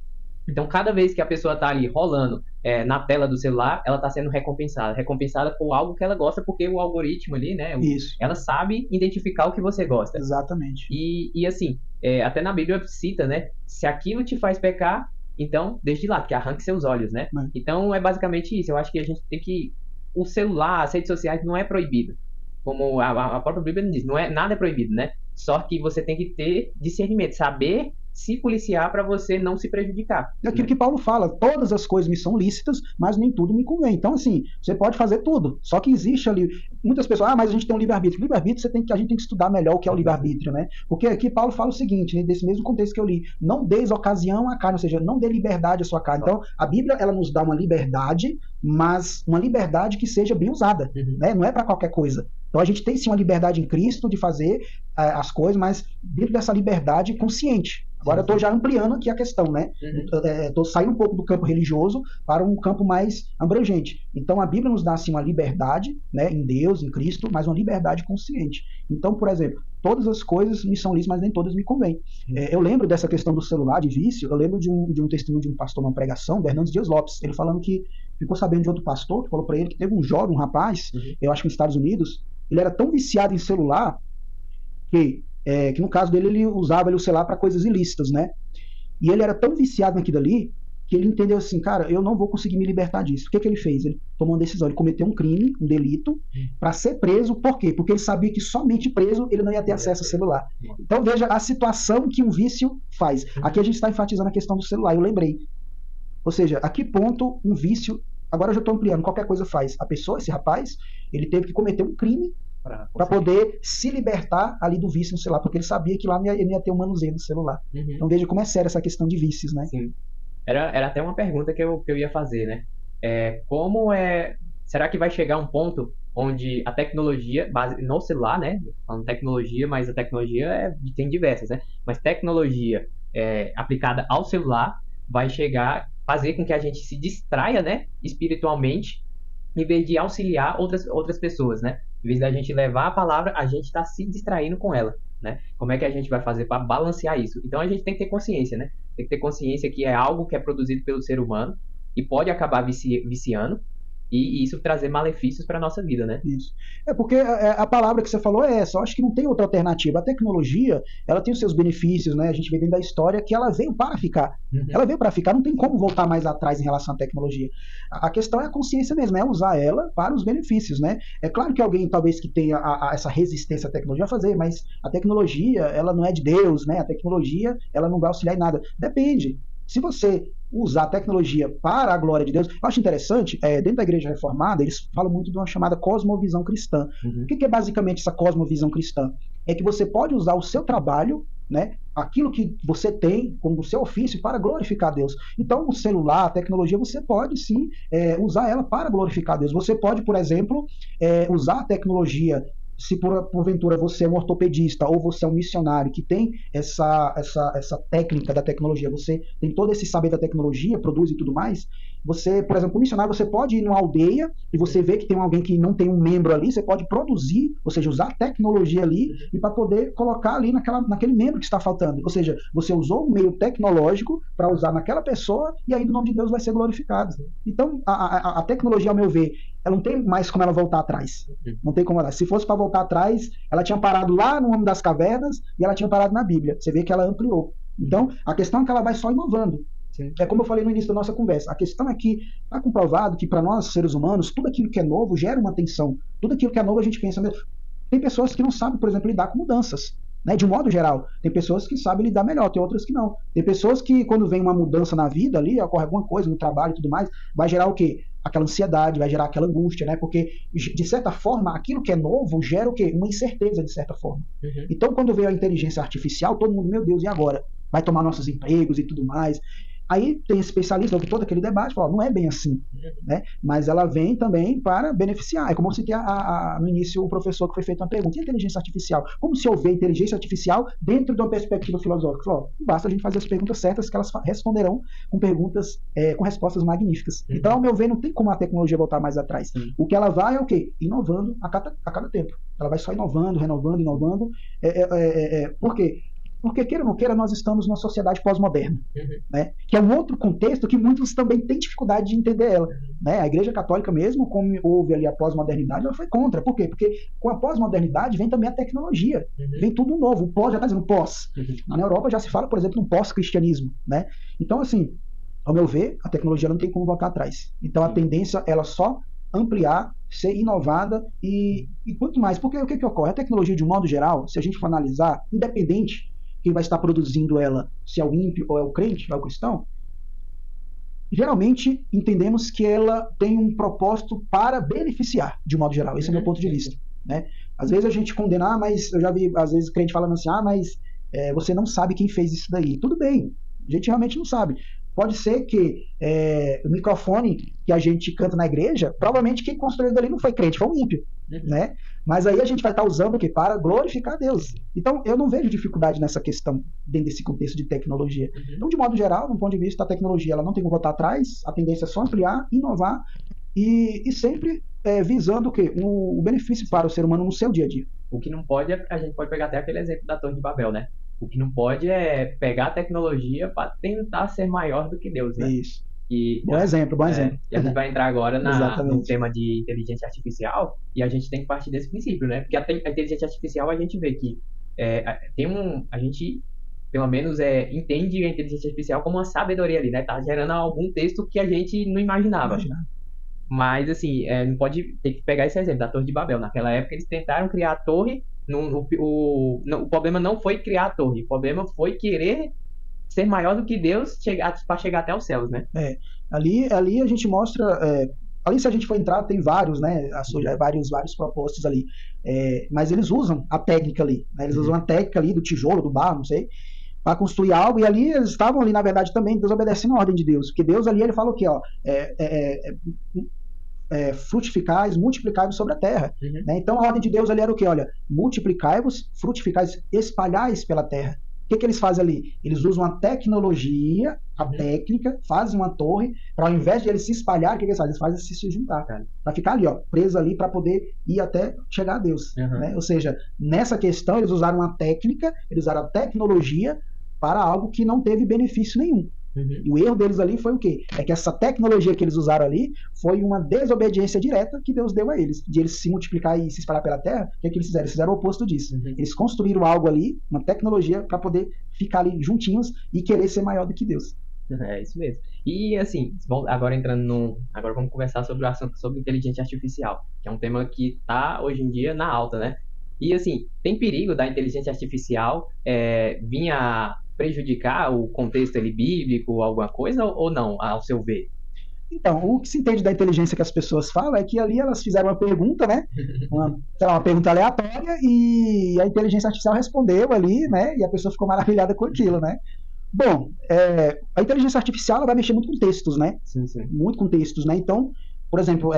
[SPEAKER 1] Então, cada vez que a pessoa está ali rolando na tela do celular, ela está sendo recompensada por algo que ela gosta, porque o algoritmo ali, né, ela sabe identificar o que você gosta.
[SPEAKER 3] Exatamente.
[SPEAKER 1] E assim, até na Bíblia cita, né, se aquilo te faz pecar, então, desde lá, que arranque seus olhos, né? Então, é basicamente isso. Eu acho que a gente tem que... O celular, as redes sociais não é proibido. Como a própria Bíblia diz, nada é proibido, né? Só que você tem que ter discernimento, saber se policiar para você não se prejudicar.
[SPEAKER 3] É aquilo que Paulo fala, todas as coisas me são lícitas, mas nem tudo me convém. Então, assim, você pode fazer tudo, só que existe ali, muitas pessoas, mas a gente tem um livre-arbítrio. Livre-arbítrio, a gente tem que estudar melhor o que é o livre-arbítrio, né? Porque aqui Paulo fala o seguinte, né, desse mesmo contexto que eu li, não deis ocasião à carne, ou seja, não dê liberdade à sua carne. Então, a Bíblia, ela nos dá uma liberdade, mas uma liberdade que seja bem usada, né? Não é para qualquer coisa. Então a gente tem sim uma liberdade em Cristo de fazer as coisas, mas dentro dessa liberdade consciente. Agora eu estou já ampliando aqui a questão, né? Estou saindo um pouco do campo religioso para um campo mais abrangente. Então a Bíblia nos dá assim uma liberdade, né, em Deus, em Cristo, mas uma liberdade consciente. Então, por exemplo, todas as coisas me são lícitas, mas nem todas me convêm. Eu lembro dessa questão do celular, de vício, eu lembro de um testemunho de um pastor numa pregação, Hernandes Dias Lopes, ele falando que ficou sabendo de outro pastor, que falou para ele que teve um jovem, um rapaz, eu acho que nos Estados Unidos, ele era tão viciado em celular que no caso dele ele usava o celular para coisas ilícitas, né? E ele era tão viciado naquilo ali que ele entendeu assim, cara, eu não vou conseguir me libertar disso. O que ele fez? Ele tomou uma decisão, ele cometeu um crime, um delito, para ser preso. Por quê? Porque ele sabia que somente preso ele não ia ter acesso ao celular. Então veja a situação que um vício faz. Aqui a gente está enfatizando a questão do celular, eu lembrei. Ou seja, a que ponto um vício... Agora eu já estou ampliando, qualquer coisa faz. A pessoa, esse rapaz, ele teve que cometer um crime para poder se libertar ali do vício no celular, porque ele sabia que lá ele ia ter um manuseio do celular. Então veja como é séria essa questão de vícios, né?
[SPEAKER 1] Sim. Era até uma pergunta que eu ia fazer, né? Será que vai chegar um ponto onde a tecnologia, base no celular, né? Falando tecnologia, mas a tecnologia tem diversas, né? Mas tecnologia aplicada ao celular vai fazer com que a gente se distraia, né? Espiritualmente, em vez de auxiliar outras pessoas, né? Em vez da gente levar a palavra, a gente está se distraindo com ela, né? Como é que a gente vai fazer para balancear isso? Então a gente tem que ter consciência, né? Tem que ter consciência que é algo que é produzido pelo ser humano e pode acabar viciando e isso trazer malefícios para a nossa vida, né?
[SPEAKER 3] Isso. Porque a palavra que você falou é essa. Eu acho que não tem outra alternativa. A tecnologia, ela tem os seus benefícios, né? A gente vê dentro da história que ela veio para ficar. Ela veio para ficar, não tem como voltar mais atrás em relação à tecnologia. A questão é a consciência mesmo, é usar ela para os benefícios, né? É claro que alguém, talvez, que tenha essa resistência à tecnologia vai fazer, mas a tecnologia, ela não é de Deus, né? A tecnologia, ela não vai auxiliar em nada. Depende. Se você usar a tecnologia para a glória de Deus, eu acho interessante, dentro da Igreja Reformada, eles falam muito de uma chamada cosmovisão cristã. O que é basicamente essa cosmovisão cristã? É que você pode usar o seu trabalho, né, aquilo que você tem como seu ofício para glorificar Deus. Então, o celular, a tecnologia, você pode sim usar ela para glorificar Deus. Você pode, por exemplo, usar a tecnologia. Se porventura você é um ortopedista ou você é um missionário que tem essa técnica da tecnologia, você tem todo esse saber da tecnologia, produz e tudo mais, Você, por exemplo, um missionário, você pode ir numa aldeia e você vê que tem alguém que não tem um membro ali, você pode produzir, ou seja, usar tecnologia ali e para poder colocar ali naquele membro que está faltando. Ou seja, você usou um meio tecnológico para usar naquela pessoa e aí o nome de Deus vai ser glorificado. Então, a tecnologia, ao meu ver, ela não tem mais como ela voltar atrás. Não tem como ela. Se fosse para voltar atrás, ela tinha parado lá no Homem das Cavernas e ela tinha parado na Bíblia. Você vê que ela ampliou. Então, a questão é que ela vai só inovando.
[SPEAKER 1] Sim.
[SPEAKER 3] É como eu falei no início da nossa conversa. A questão é que está comprovado que para nós, seres humanos, tudo aquilo que é novo gera uma tensão. Tudo aquilo que é novo a gente pensa mesmo. Tem pessoas que não sabem, por exemplo, lidar com mudanças. Né? De um modo geral. Tem pessoas que sabem lidar melhor, tem outras que não. Tem pessoas que, quando vem uma mudança na vida ali, ocorre alguma coisa no trabalho e tudo mais, vai gerar o quê? Aquela ansiedade, vai gerar aquela angústia, né? Porque, de certa forma, aquilo que é novo gera o quê? Uma incerteza, de certa forma. Então, quando veio a inteligência artificial, todo mundo, meu Deus, e agora? Vai tomar nossos empregos e tudo mais. Aí tem especialista, houve todo aquele debate, fala, não é bem assim, né? Mas ela vem também para beneficiar. É como eu citei no início o professor que foi feito uma pergunta, e a inteligência artificial? Como se houver inteligência artificial dentro de uma perspectiva filosófica? Falou, basta a gente fazer as perguntas certas que elas responderão com perguntas, com respostas magníficas. Então, ao meu ver, não tem como a tecnologia voltar mais atrás. O que ela vai é o quê? Inovando a cada tempo. Ela vai só inovando, renovando, inovando. Por quê? Porque, queira ou não queira, nós estamos numa sociedade pós-moderna, né? Que é um outro contexto que muitos também têm dificuldade de entender ela. Né? A Igreja Católica mesmo, como houve ali a pós-modernidade, ela foi contra. Por quê? Porque com a pós-modernidade vem também a tecnologia. Vem tudo novo. O pós, já está dizendo pós. Na Europa já se fala, por exemplo, no pós-cristianismo. Né? Então, assim, ao meu ver, a tecnologia não tem como voltar atrás. Então, a tendência ela só ampliar, ser inovada e quanto mais. Porque o que ocorre? A tecnologia, de um modo geral, se a gente for analisar, independente quem vai estar produzindo ela, se é o ímpio ou é o crente, é o cristão, geralmente entendemos que ela tem um propósito para beneficiar, de um modo geral. Esse é o meu ponto de vista. Né? Às vezes a gente condena, mas eu já vi, às vezes, crente falando assim, mas você não sabe quem fez isso daí. Tudo bem, a gente realmente não sabe. Pode ser que o microfone que a gente canta na igreja, provavelmente quem construiu ali não foi crente, foi um ímpio. Né? Mas aí a gente vai estar usando o quê? Para glorificar Deus. Então, eu não vejo dificuldade nessa questão dentro desse contexto de tecnologia. Então, de modo geral, no ponto de vista da tecnologia, ela não tem como voltar atrás, a tendência é só ampliar, inovar e sempre visando o quê? O benefício para o ser humano no seu dia a dia.
[SPEAKER 1] O que não pode, a gente pode pegar até aquele exemplo da Torre de Babel, né? O que não pode é pegar a tecnologia para tentar ser maior do que Deus, né?
[SPEAKER 3] Isso.
[SPEAKER 1] E,
[SPEAKER 3] bom exemplo.
[SPEAKER 1] E a gente vai entrar agora no tema de inteligência artificial e a gente tem que partir desse princípio, né? Porque a inteligência artificial a gente vê que a gente pelo menos entende a inteligência artificial como uma sabedoria ali, né? Tá gerando algum texto que a gente não imaginava. Mas assim, não pode ter que pegar esse exemplo da Torre de Babel. Naquela época eles tentaram criar a torre, o problema não foi criar a torre, o problema foi querer ser maior do que Deus para chegar até os céus, né?
[SPEAKER 3] Ali a gente mostra, ali se a gente for entrar, tem vários, né? Vários propósitos ali. Mas eles usam a técnica ali, né? Eles usam a técnica ali do tijolo, do barro, não sei, para construir algo, e ali eles estavam ali, na verdade, também desobedecendo a ordem de Deus, porque Deus ali, ele fala o quê? Frutificais, multiplicai-vos sobre a terra. Né? Então a ordem de Deus ali era o quê? Olha, multiplicai-vos, frutificais, espalhais pela terra. O que eles fazem ali? Eles usam a tecnologia, a técnica, fazem uma torre, para ao invés de eles se espalhar, o que eles fazem? Eles fazem se juntar, para ficar ali, preso ali, para poder ir até chegar a Deus. Né? Ou seja, nessa questão eles usaram a técnica, eles usaram a tecnologia para algo que não teve benefício nenhum. E o erro deles ali foi o quê? É que essa tecnologia que eles usaram ali foi uma desobediência direta que Deus deu a eles. De eles se multiplicar e se espalhar pela terra, o que eles fizeram? Eles fizeram o oposto disso. Eles construíram algo ali, uma tecnologia, para poder ficar ali juntinhos e querer ser maior do que Deus.
[SPEAKER 1] É isso mesmo. E assim, agora agora vamos conversar sobre o assunto sobre inteligência artificial, que é um tema que está hoje em dia na alta, né? E assim, tem perigo da inteligência artificial vir a prejudicar o contexto ali bíblico, alguma coisa, ou não, ao seu ver?
[SPEAKER 3] Então, o que se entende da inteligência que as pessoas falam é que ali elas fizeram uma pergunta, né? Uma pergunta aleatória, e a inteligência artificial respondeu ali, né? E a pessoa ficou maravilhada com aquilo, né? Bom, a inteligência artificial ela vai mexer muito com textos, né?
[SPEAKER 1] Sim.
[SPEAKER 3] Muito com textos, né? Então, por exemplo,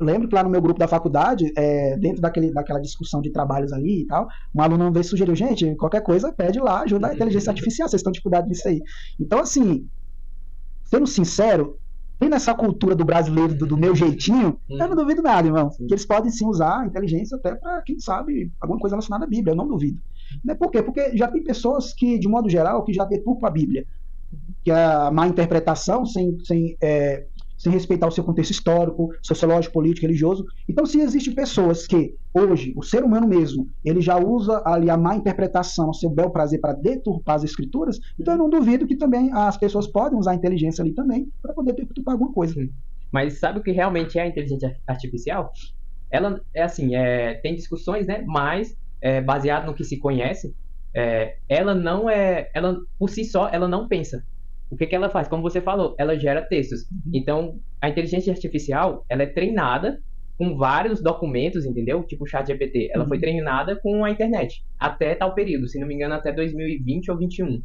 [SPEAKER 3] lembro que lá no meu grupo da faculdade, dentro daquela discussão de trabalhos ali e tal, um aluno uma vez sugeriu, gente, qualquer coisa, pede lá ajuda a inteligência artificial, vocês estão de cuidado disso aí. Então, assim, sendo sincero, tendo essa cultura do brasileiro, do meu jeitinho, eu não duvido nada, irmão. Que eles podem sim usar a inteligência até para, quem sabe, alguma coisa relacionada à Bíblia, eu não duvido. Né? Por quê? Porque já tem pessoas que, de modo geral, que já deturpam a Bíblia. Que é a má interpretação, sem respeitar o seu contexto histórico, sociológico, político, religioso. Então, se existem pessoas que, hoje, o ser humano mesmo, ele já usa ali a má interpretação, o seu bel prazer para deturpar as escrituras, então eu não duvido que também as pessoas podem usar a inteligência ali também para poder deturpar alguma coisa.
[SPEAKER 1] Mas sabe o que realmente é a inteligência artificial? Ela é assim, tem discussões, né? Mas, baseado no que se conhece, ela não ela por si só, ela não pensa. O que ela faz? Como você falou, ela gera textos. Então, a inteligência artificial, ela é treinada com vários documentos, entendeu? Tipo o ChatGPT. Ela foi treinada com a internet, até tal período, se não me engano, até 2020 ou 2021.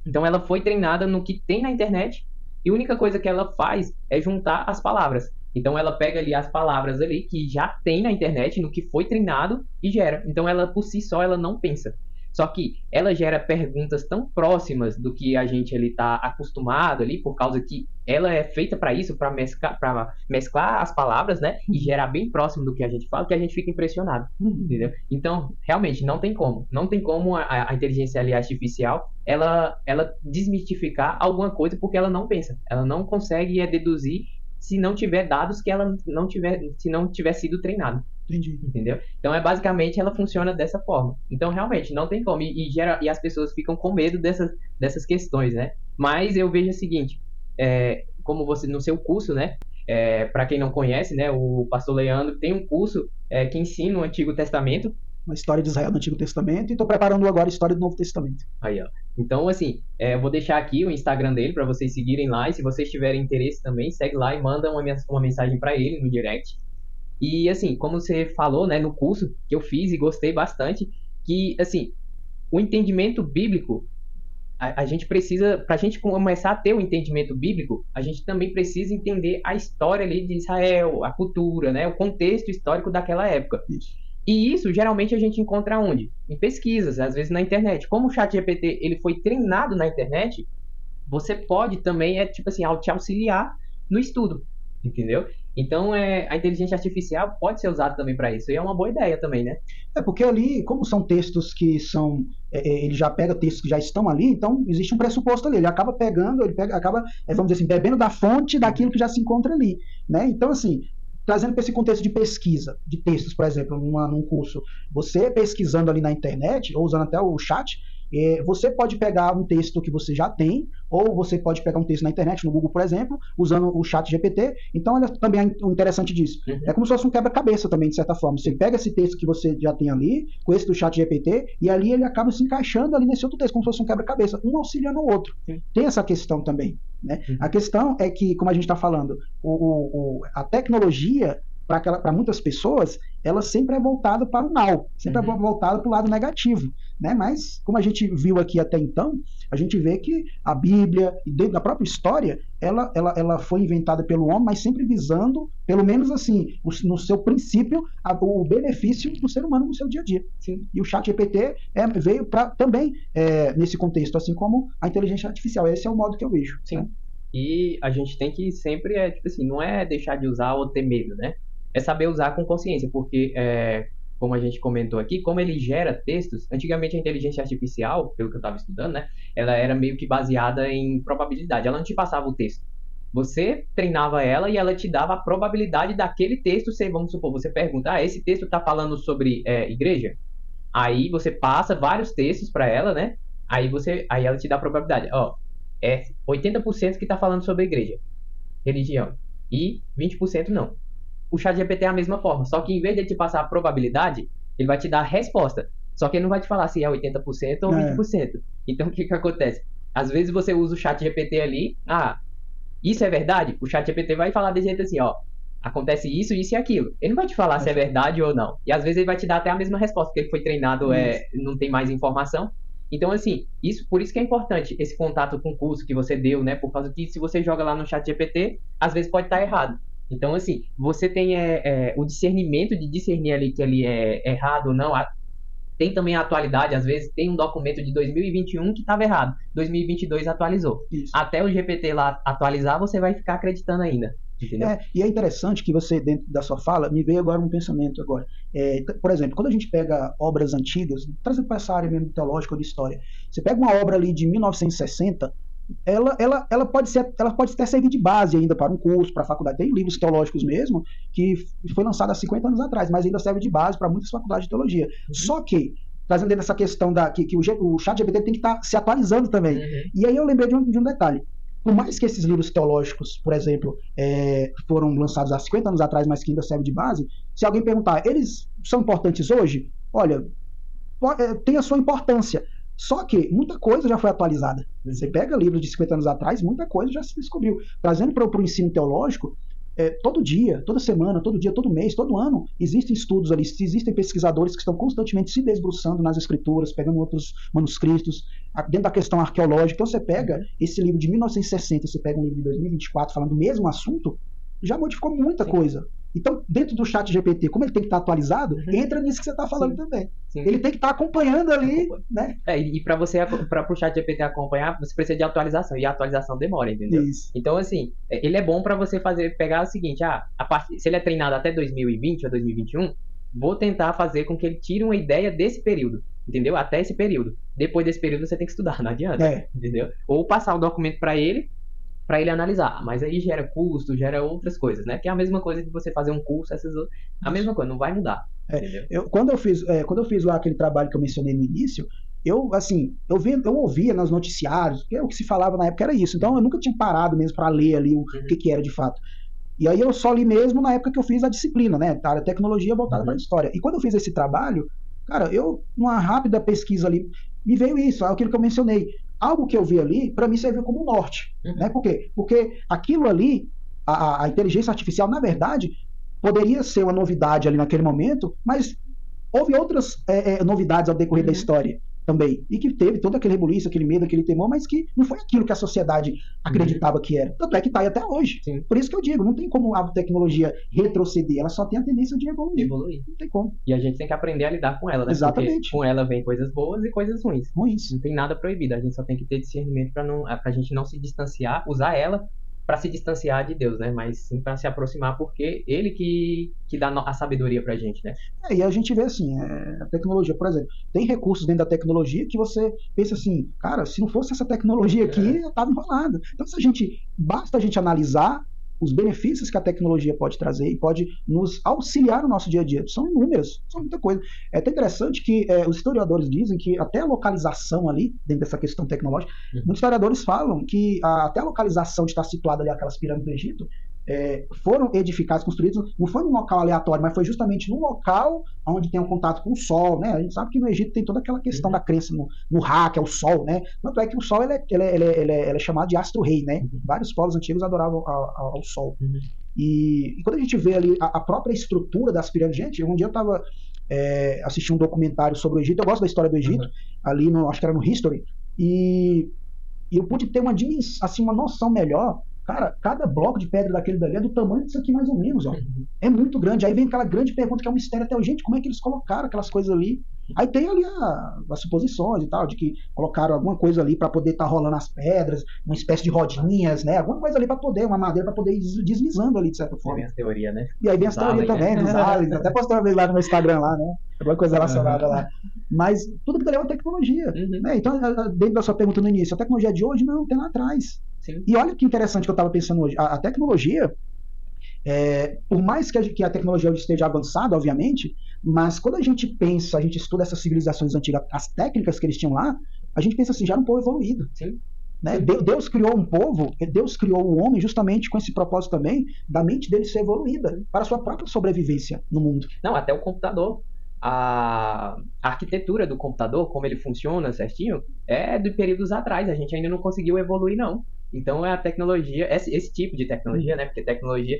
[SPEAKER 1] Então, ela foi treinada no que tem na internet, e a única coisa que ela faz é juntar as palavras. Então, ela pega ali as palavras ali que já tem na internet, no que foi treinado, e gera. Então, ela, por si só, ela não pensa. Só que ela gera perguntas tão próximas do que a gente está acostumado ali, por causa que ela é feita para isso, para mesclar as palavras, né? E gerar bem próximo do que a gente fala, que a gente fica impressionado, entendeu? Então, realmente, não tem como. Não tem como a inteligência ali artificial, ela desmistificar alguma coisa, porque ela não pensa. Ela não consegue deduzir se não tiver dados que ela se não tiver sido treinado.
[SPEAKER 3] Entendi.
[SPEAKER 1] Entendeu? Então, basicamente, ela funciona dessa forma. Então, realmente, não tem como. E as pessoas ficam com medo dessas questões, né? Mas eu vejo o seguinte, como você, no seu curso, né? Para quem não conhece, né? O pastor Leandro tem um curso que ensina o Antigo Testamento.
[SPEAKER 3] Uma história de Israel no Antigo Testamento, e estou preparando agora a história do Novo Testamento.
[SPEAKER 1] Aí, ó. Então, assim, eu vou deixar aqui o Instagram dele para vocês seguirem lá. E se vocês tiverem interesse também, segue lá e manda uma mensagem para ele no direct. E, assim, como você falou, né, no curso que eu fiz e gostei bastante, que, assim, o entendimento bíblico, a gente precisa, para a gente começar a ter o entendimento bíblico, a gente também precisa entender a história ali de Israel, a cultura, né, o contexto histórico daquela época.
[SPEAKER 3] Isso.
[SPEAKER 1] E isso, geralmente, a gente encontra onde? Em pesquisas, às vezes na internet. Como o ChatGPT, ele foi treinado na internet, você pode também, tipo assim, te auxiliar no estudo, entendeu? Então, a inteligência artificial pode ser usada também para isso. E é uma boa ideia também, né?
[SPEAKER 3] Porque ali, como são textos que são... ele já pega textos que já estão ali, então existe um pressuposto ali. Ele acaba pegando, acaba, vamos dizer assim, bebendo da fonte daquilo que já se encontra ali, né? Então, assim, trazendo para esse contexto de pesquisa, de textos, por exemplo, num curso, você pesquisando ali na internet, ou usando até o chat, você pode pegar um texto que você já tem, ou você pode pegar um texto na internet, no Google, por exemplo, usando o chat GPT. Então, olha também o interessante disso. É como se fosse um quebra-cabeça também, de certa forma. Você pega esse texto que você já tem ali, com esse do chat GPT, e ali ele acaba se encaixando ali nesse outro texto, como se fosse um quebra-cabeça, um auxiliando o outro. Tem essa questão também, né? A questão é que, como a gente está falando, a tecnologia, para muitas pessoas, ela sempre é voltada para o mal, sempre é voltada para o lado negativo, né? Mas, como a gente viu aqui até então, a gente vê que a Bíblia, e dentro da própria história, ela foi inventada pelo homem, mas sempre visando, pelo menos assim, no seu princípio, o benefício do ser humano no seu dia a dia.
[SPEAKER 1] Sim.
[SPEAKER 3] E o ChatGPT veio para também, nesse contexto, assim como a inteligência artificial. Esse é o modo que eu vejo.
[SPEAKER 1] Sim.
[SPEAKER 3] Né?
[SPEAKER 1] E a gente tem que sempre, tipo assim, não é deixar de usar ou ter medo, né? É saber usar com consciência, porque, como a gente comentou aqui, como ele gera textos, antigamente a inteligência artificial, pelo que eu estava estudando, né, ela era meio que baseada em probabilidade, ela não te passava o texto. Você treinava ela e ela te dava a probabilidade daquele texto ser, vamos supor, você pergunta, esse texto está falando sobre igreja? Aí você passa vários textos para ela, né, aí ela te dá a probabilidade, 80% que está falando sobre igreja, religião, e 20% não. O ChatGPT é a mesma forma, só que em vez de ele te passar a probabilidade, ele vai te dar a resposta. Só que ele não vai te falar se é 80% ou 20%. Então, o que acontece? Às vezes você usa o ChatGPT ali, isso é verdade? O ChatGPT vai falar de jeito assim, acontece isso, isso e aquilo. Ele não vai te falar se é verdade ou não. E às vezes ele vai te dar até a mesma resposta, porque ele foi treinado, não tem mais informação. Então, assim, por isso que é importante esse contato com o curso que você deu, né? Por causa que se você joga lá no ChatGPT, às vezes pode estar errado. Então, assim, você tem o discernimento de discernir ali que ali é errado ou não. Tem também a atualidade, às vezes tem um documento de 2021 que estava errado, 2022 atualizou.
[SPEAKER 3] Isso.
[SPEAKER 1] Até o GPT lá atualizar, você vai ficar acreditando ainda. Entendeu?
[SPEAKER 3] E é interessante que você, dentro da sua fala, me veio agora um pensamento agora. Por exemplo, quando a gente pega obras antigas, trazendo para essa área mesmo teológica ou de história, você pega uma obra ali de 1960, ela pode até servir de base ainda para um curso, para a faculdade. Tem livros teológicos mesmo, que foi lançado há 50 anos atrás, mas ainda serve de base para muitas faculdades de teologia. Só que, trazendo dentro dessa questão que o chat GPT tem que estar se atualizando também. E aí eu lembrei de um detalhe. Por mais que esses livros teológicos, por exemplo, foram lançados há 50 anos atrás, mas que ainda servem de base, se alguém perguntar, eles são importantes hoje? Olha, tem a sua importância. Só que muita coisa já foi atualizada. Você pega livros de 50 anos atrás, muita coisa já se descobriu. Trazendo para o ensino teológico, todo dia, toda semana, todo dia, todo mês, todo ano, existem estudos ali, existem pesquisadores que estão constantemente se debruçando nas escrituras, pegando outros manuscritos, dentro da questão arqueológica. Então você pega esse livro de 1960, você pega um livro de 2024 falando do mesmo assunto, já modificou muita coisa. Então, dentro do chat GPT, como ele tem que estar atualizado, entra nisso que você está falando também. Ele tem que estar acompanhando ali, né?
[SPEAKER 1] E para o chat GPT acompanhar, você precisa de atualização, e a atualização demora, entendeu?
[SPEAKER 3] Isso.
[SPEAKER 1] Então, assim, ele é bom para você pegar o seguinte, se ele é treinado até 2020 ou 2021, vou tentar fazer com que ele tire uma ideia desse período, entendeu? Até esse período. Depois desse período você tem que estudar, não adianta, entendeu? Ou passar o documento para ele analisar, mas aí gera custo, gera outras coisas, né? Que é a mesma coisa de você fazer um curso, a mesma coisa, não vai mudar.
[SPEAKER 3] Quando eu fiz lá aquele trabalho que eu mencionei no início, eu ouvia nos noticiários, que o que se falava na época era isso, então eu nunca tinha parado mesmo para ler ali o que era de fato. E aí eu só li mesmo na época que eu fiz a disciplina, né? A tecnologia voltada para a história. E quando eu fiz esse trabalho, cara, numa rápida pesquisa ali, me veio isso, aquilo que eu mencionei. Algo que eu vi ali, para mim, serviu como norte. Né? Por quê? Porque aquilo ali, a inteligência artificial, na verdade, poderia ser uma novidade ali naquele momento, mas houve outras novidades ao decorrer da história também. E que teve todo aquele rebuliço, aquele medo, aquele temor, mas que não foi aquilo que a sociedade acreditava que era. Tanto é que está aí até hoje.
[SPEAKER 1] Sim.
[SPEAKER 3] Por isso que eu digo, não tem como a tecnologia retroceder, ela só tem a tendência de evoluir.
[SPEAKER 1] Não
[SPEAKER 3] tem como.
[SPEAKER 1] E a gente tem que aprender a lidar com ela, né?
[SPEAKER 3] Exatamente.
[SPEAKER 1] Porque com ela vem coisas boas e coisas ruins.
[SPEAKER 3] Ruins.
[SPEAKER 1] Não tem nada proibido, a gente só tem que ter discernimento para a gente não se distanciar, usar ela para se distanciar de Deus, né? Mas sim para se aproximar, porque ele que dá a sabedoria pra gente, né?
[SPEAKER 3] E a gente vê assim, a tecnologia, por exemplo, tem recursos dentro da tecnologia que você pensa assim, cara, se não fosse essa tecnologia aqui, eu tava enrolado. Então, basta a gente analisar os benefícios que a tecnologia pode trazer e pode nos auxiliar no nosso dia a dia. São inúmeros, são muita coisa. É até interessante que os historiadores dizem que até a localização ali, dentro dessa questão tecnológica, muitos historiadores falam que até a localização de estar situada ali aquelas pirâmides do Egito, foram edificadas, construídas, não foi num local aleatório, mas foi justamente num local onde tem um contato com o Sol, né? A gente sabe que no Egito tem toda aquela questão da crença no Ra, que é o Sol, né? Tanto é que o Sol ele é chamado de astro-rei, né? Vários povos antigos adoravam ao Sol. E quando a gente vê ali a própria estrutura das pirâmides, gente, um dia eu estava assistindo um documentário sobre o Egito, eu gosto da história do Egito, ali acho que era no History, e eu pude ter uma noção melhor. Cara, cada bloco de pedra daquele dali é do tamanho disso aqui mais ou menos, ó. É muito grande. Aí vem aquela grande pergunta que é um mistério até hoje. Gente, como é que eles colocaram aquelas coisas ali? Aí tem ali as suposições e tal, de que colocaram alguma coisa ali para poder estar rolando as pedras, uma espécie de rodinhas, né? Alguma coisa ali para poder, uma madeira para poder ir deslizando ali, de certa forma.
[SPEAKER 1] Vem as teorias, né?
[SPEAKER 3] E aí vem as teorias também, dos aliens. Até postei uma vez lá no meu Instagram, lá, né? Alguma coisa relacionada lá. Mas tudo que ali é uma tecnologia. Né? Então, dentro da sua pergunta no início, a tecnologia de hoje não tem lá atrás.
[SPEAKER 1] Sim.
[SPEAKER 3] E olha que interessante que eu estava pensando hoje. A tecnologia, por mais que a tecnologia hoje esteja avançada, obviamente, mas quando a gente pensa, a gente estuda essas civilizações antigas, as técnicas que eles tinham lá, a gente pensa assim, já era um povo evoluído.
[SPEAKER 1] Sim.
[SPEAKER 3] Né? Deus criou um povo, Deus criou o homem justamente com esse propósito também, da mente dele ser evoluída para a sua própria sobrevivência no mundo.
[SPEAKER 1] Não, até o computador. A arquitetura do computador, como ele funciona certinho, é de períodos atrás. A gente ainda não conseguiu evoluir, não. Então é a tecnologia, esse tipo de tecnologia, né? Porque tecnologia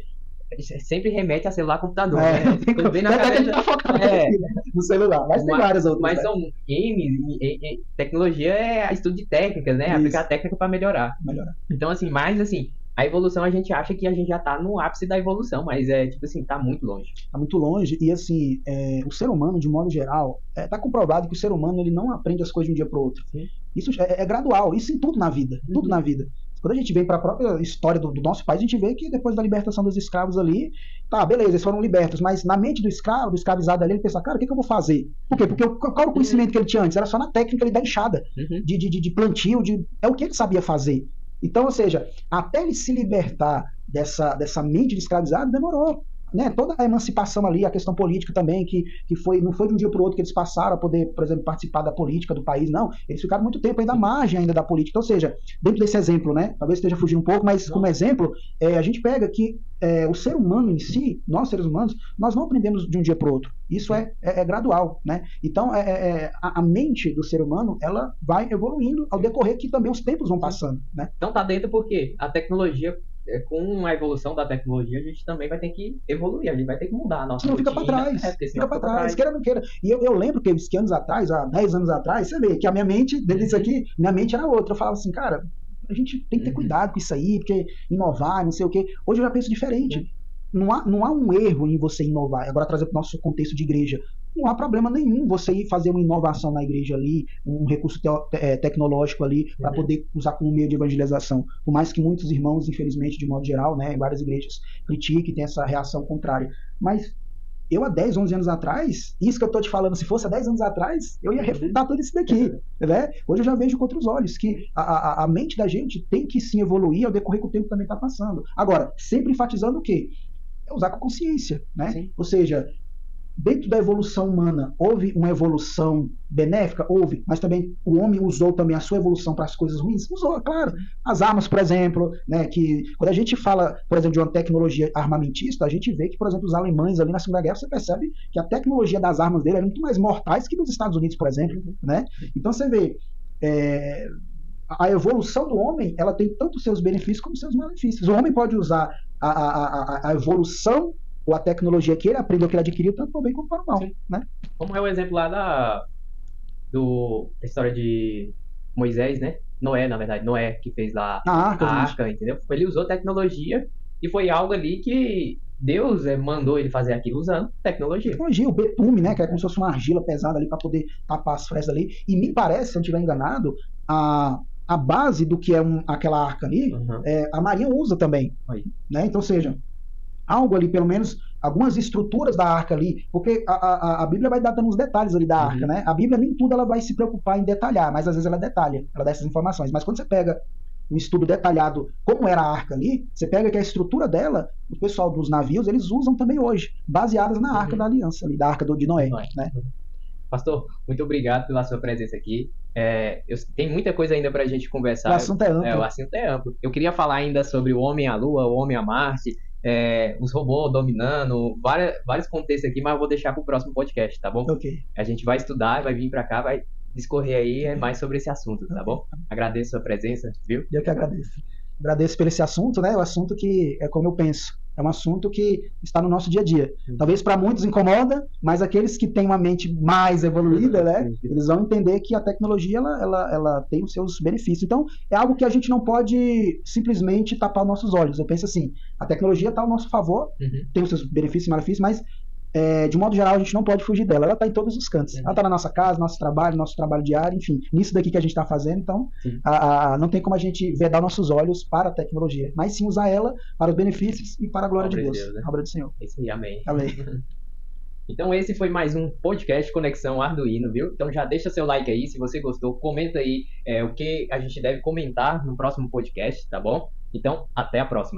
[SPEAKER 1] sempre remete a celular, computador, né? Quando vem na cabeça,
[SPEAKER 3] no celular, mas tem várias outras.
[SPEAKER 1] Mas são tecnologia é estudo de técnicas, né? Aplicar técnica para melhorar. Então, assim, A evolução, a gente acha que a gente já tá no ápice da evolução, mas tipo assim, tá muito longe.
[SPEAKER 3] Está muito longe. E assim, o ser humano, de modo geral, está comprovado que o ser humano ele não aprende as coisas de um dia para o outro.
[SPEAKER 1] Sim.
[SPEAKER 3] Isso é gradual, isso em tudo na vida. Tudo na vida. Quando a gente vem para a própria história do nosso país, a gente vê que depois da libertação dos escravos ali, tá, beleza, eles foram libertos, mas na mente do escravo, do escravizado ali, ele pensa, cara, o que eu vou fazer? Por quê? Porque qual era o conhecimento que ele tinha antes? Era só na técnica ali da enxada, de plantio, é o que ele sabia fazer. Então, ou seja, até ele se libertar dessa mente de escravizado, demorou. Né? Toda a emancipação ali, a questão política também, que não foi de um dia para o outro que eles passaram a poder, por exemplo, participar da política do país, não. Eles ficaram muito tempo ainda à margem ainda da política. Então, ou seja, dentro desse exemplo, né? Talvez esteja fugindo um pouco, mas como exemplo, a gente pega que o ser humano em si, nós seres humanos, nós não aprendemos de um dia para o outro. Isso é gradual, né? Então, a mente do ser humano, ela vai evoluindo ao decorrer que também os tempos vão passando, né?
[SPEAKER 1] Então tá dentro porque a tecnologia, com a evolução da tecnologia, a gente também vai ter que evoluir, a gente vai ter que mudar a nossa
[SPEAKER 3] rotina. Não fica para trás. Fica para trás, queira ou não queira. E eu lembro que anos atrás, há 10 anos atrás, você vê que a minha mente, dentro disso aqui, minha mente era outra. Eu falava assim, cara, a gente tem que ter cuidado com isso aí, porque inovar, não sei o quê. Hoje eu já penso diferente. Não há um erro em você inovar. Agora, trazer para o nosso contexto de igreja. Não há problema nenhum você ir fazer uma inovação na igreja ali, um recurso tecnológico ali, para poder usar como meio de evangelização. Por mais que muitos irmãos, infelizmente, de modo geral, né, em várias igrejas, critiquem e tenham essa reação contrária. Mas eu, há 10, 11 anos atrás, isso que eu estou te falando, se fosse há 10 anos atrás, eu ia refutar tudo isso daqui. Né? Hoje eu já vejo com outros olhos que a mente da gente tem que sim evoluir ao decorrer que o tempo também está passando. Agora, sempre enfatizando o quê? É usar com consciência, né? Sim. Ou seja, dentro da evolução humana, houve uma evolução benéfica? Houve, mas também o homem usou também a sua evolução para as coisas ruins? Usou, claro. As armas, por exemplo, né, que quando a gente fala, por exemplo, de uma tecnologia armamentista, a gente vê que, por exemplo, os alemães ali na Segunda Guerra, você percebe que a tecnologia das armas dele era muito mais mortais que dos Estados Unidos, por exemplo, né? Então você vê, a evolução do homem, ela tem tanto seus benefícios como seus malefícios. O homem pode usar a evolução ou a tecnologia que ele aprendeu, que ele adquiriu, tanto para o bem como para o mal. Né?
[SPEAKER 1] Como é o exemplo lá da história de Moisés, né? Noé, na verdade. Noé, que fez lá a arca, entendeu? Ele usou tecnologia e foi algo ali que Deus mandou ele fazer aquilo usando tecnologia.
[SPEAKER 3] O betume, né? Que é como se fosse uma argila pesada ali para poder tapar as frestas ali. E me parece, se eu não estiver enganado, a base do que é aquela arca ali, a Marinha usa também. Né? Então, seja, algo ali, pelo menos, algumas estruturas da arca ali, porque a Bíblia vai dando uns detalhes ali da arca, né? A Bíblia nem tudo ela vai se preocupar em detalhar, mas às vezes ela detalha, ela dá essas informações. Mas quando você pega um estudo detalhado como era a arca ali, você pega que a estrutura dela, o pessoal dos navios, eles usam também hoje, baseadas na arca da aliança ali, da arca de Noé, né?
[SPEAKER 1] Pastor, muito obrigado pela sua presença aqui. Tem muita coisa ainda para a gente conversar.
[SPEAKER 3] O assunto é amplo.
[SPEAKER 1] O assunto é amplo. Eu queria falar ainda sobre o homem à Lua, o homem a Marte, os robôs dominando, vários contextos aqui, mas eu vou deixar para o próximo podcast, tá bom?
[SPEAKER 3] Ok.
[SPEAKER 1] A gente vai estudar, vai vir para cá, vai discorrer aí mais sobre esse assunto, tá bom? Agradeço a sua presença, viu?
[SPEAKER 3] Eu que agradeço. Agradeço por esse assunto, né? O assunto que é como eu penso. É um assunto que está no nosso dia a dia. Talvez para muitos incomoda, mas aqueles que têm uma mente mais evoluída, né? Eles vão entender que a tecnologia ela tem os seus benefícios. Então, é algo que a gente não pode simplesmente tapar os nossos olhos. Eu penso assim, a tecnologia está ao nosso favor, tem os seus benefícios e malefícios, mas de modo geral, a gente não pode fugir dela. Ela está em todos os cantos. Ela está na nossa casa, nosso trabalho diário, enfim, nisso daqui que a gente está fazendo. Então, não tem como a gente vedar nossos olhos para a tecnologia, mas sim usar ela para os benefícios e para a glória de Deus. A obra do Senhor.
[SPEAKER 1] Isso aí, amém.
[SPEAKER 3] Amém.
[SPEAKER 1] Então esse foi mais um podcast Conexão Arduino, viu? Então já deixa seu like aí, se você gostou, comenta aí o que a gente deve comentar no próximo podcast, tá bom? Então, até a próxima.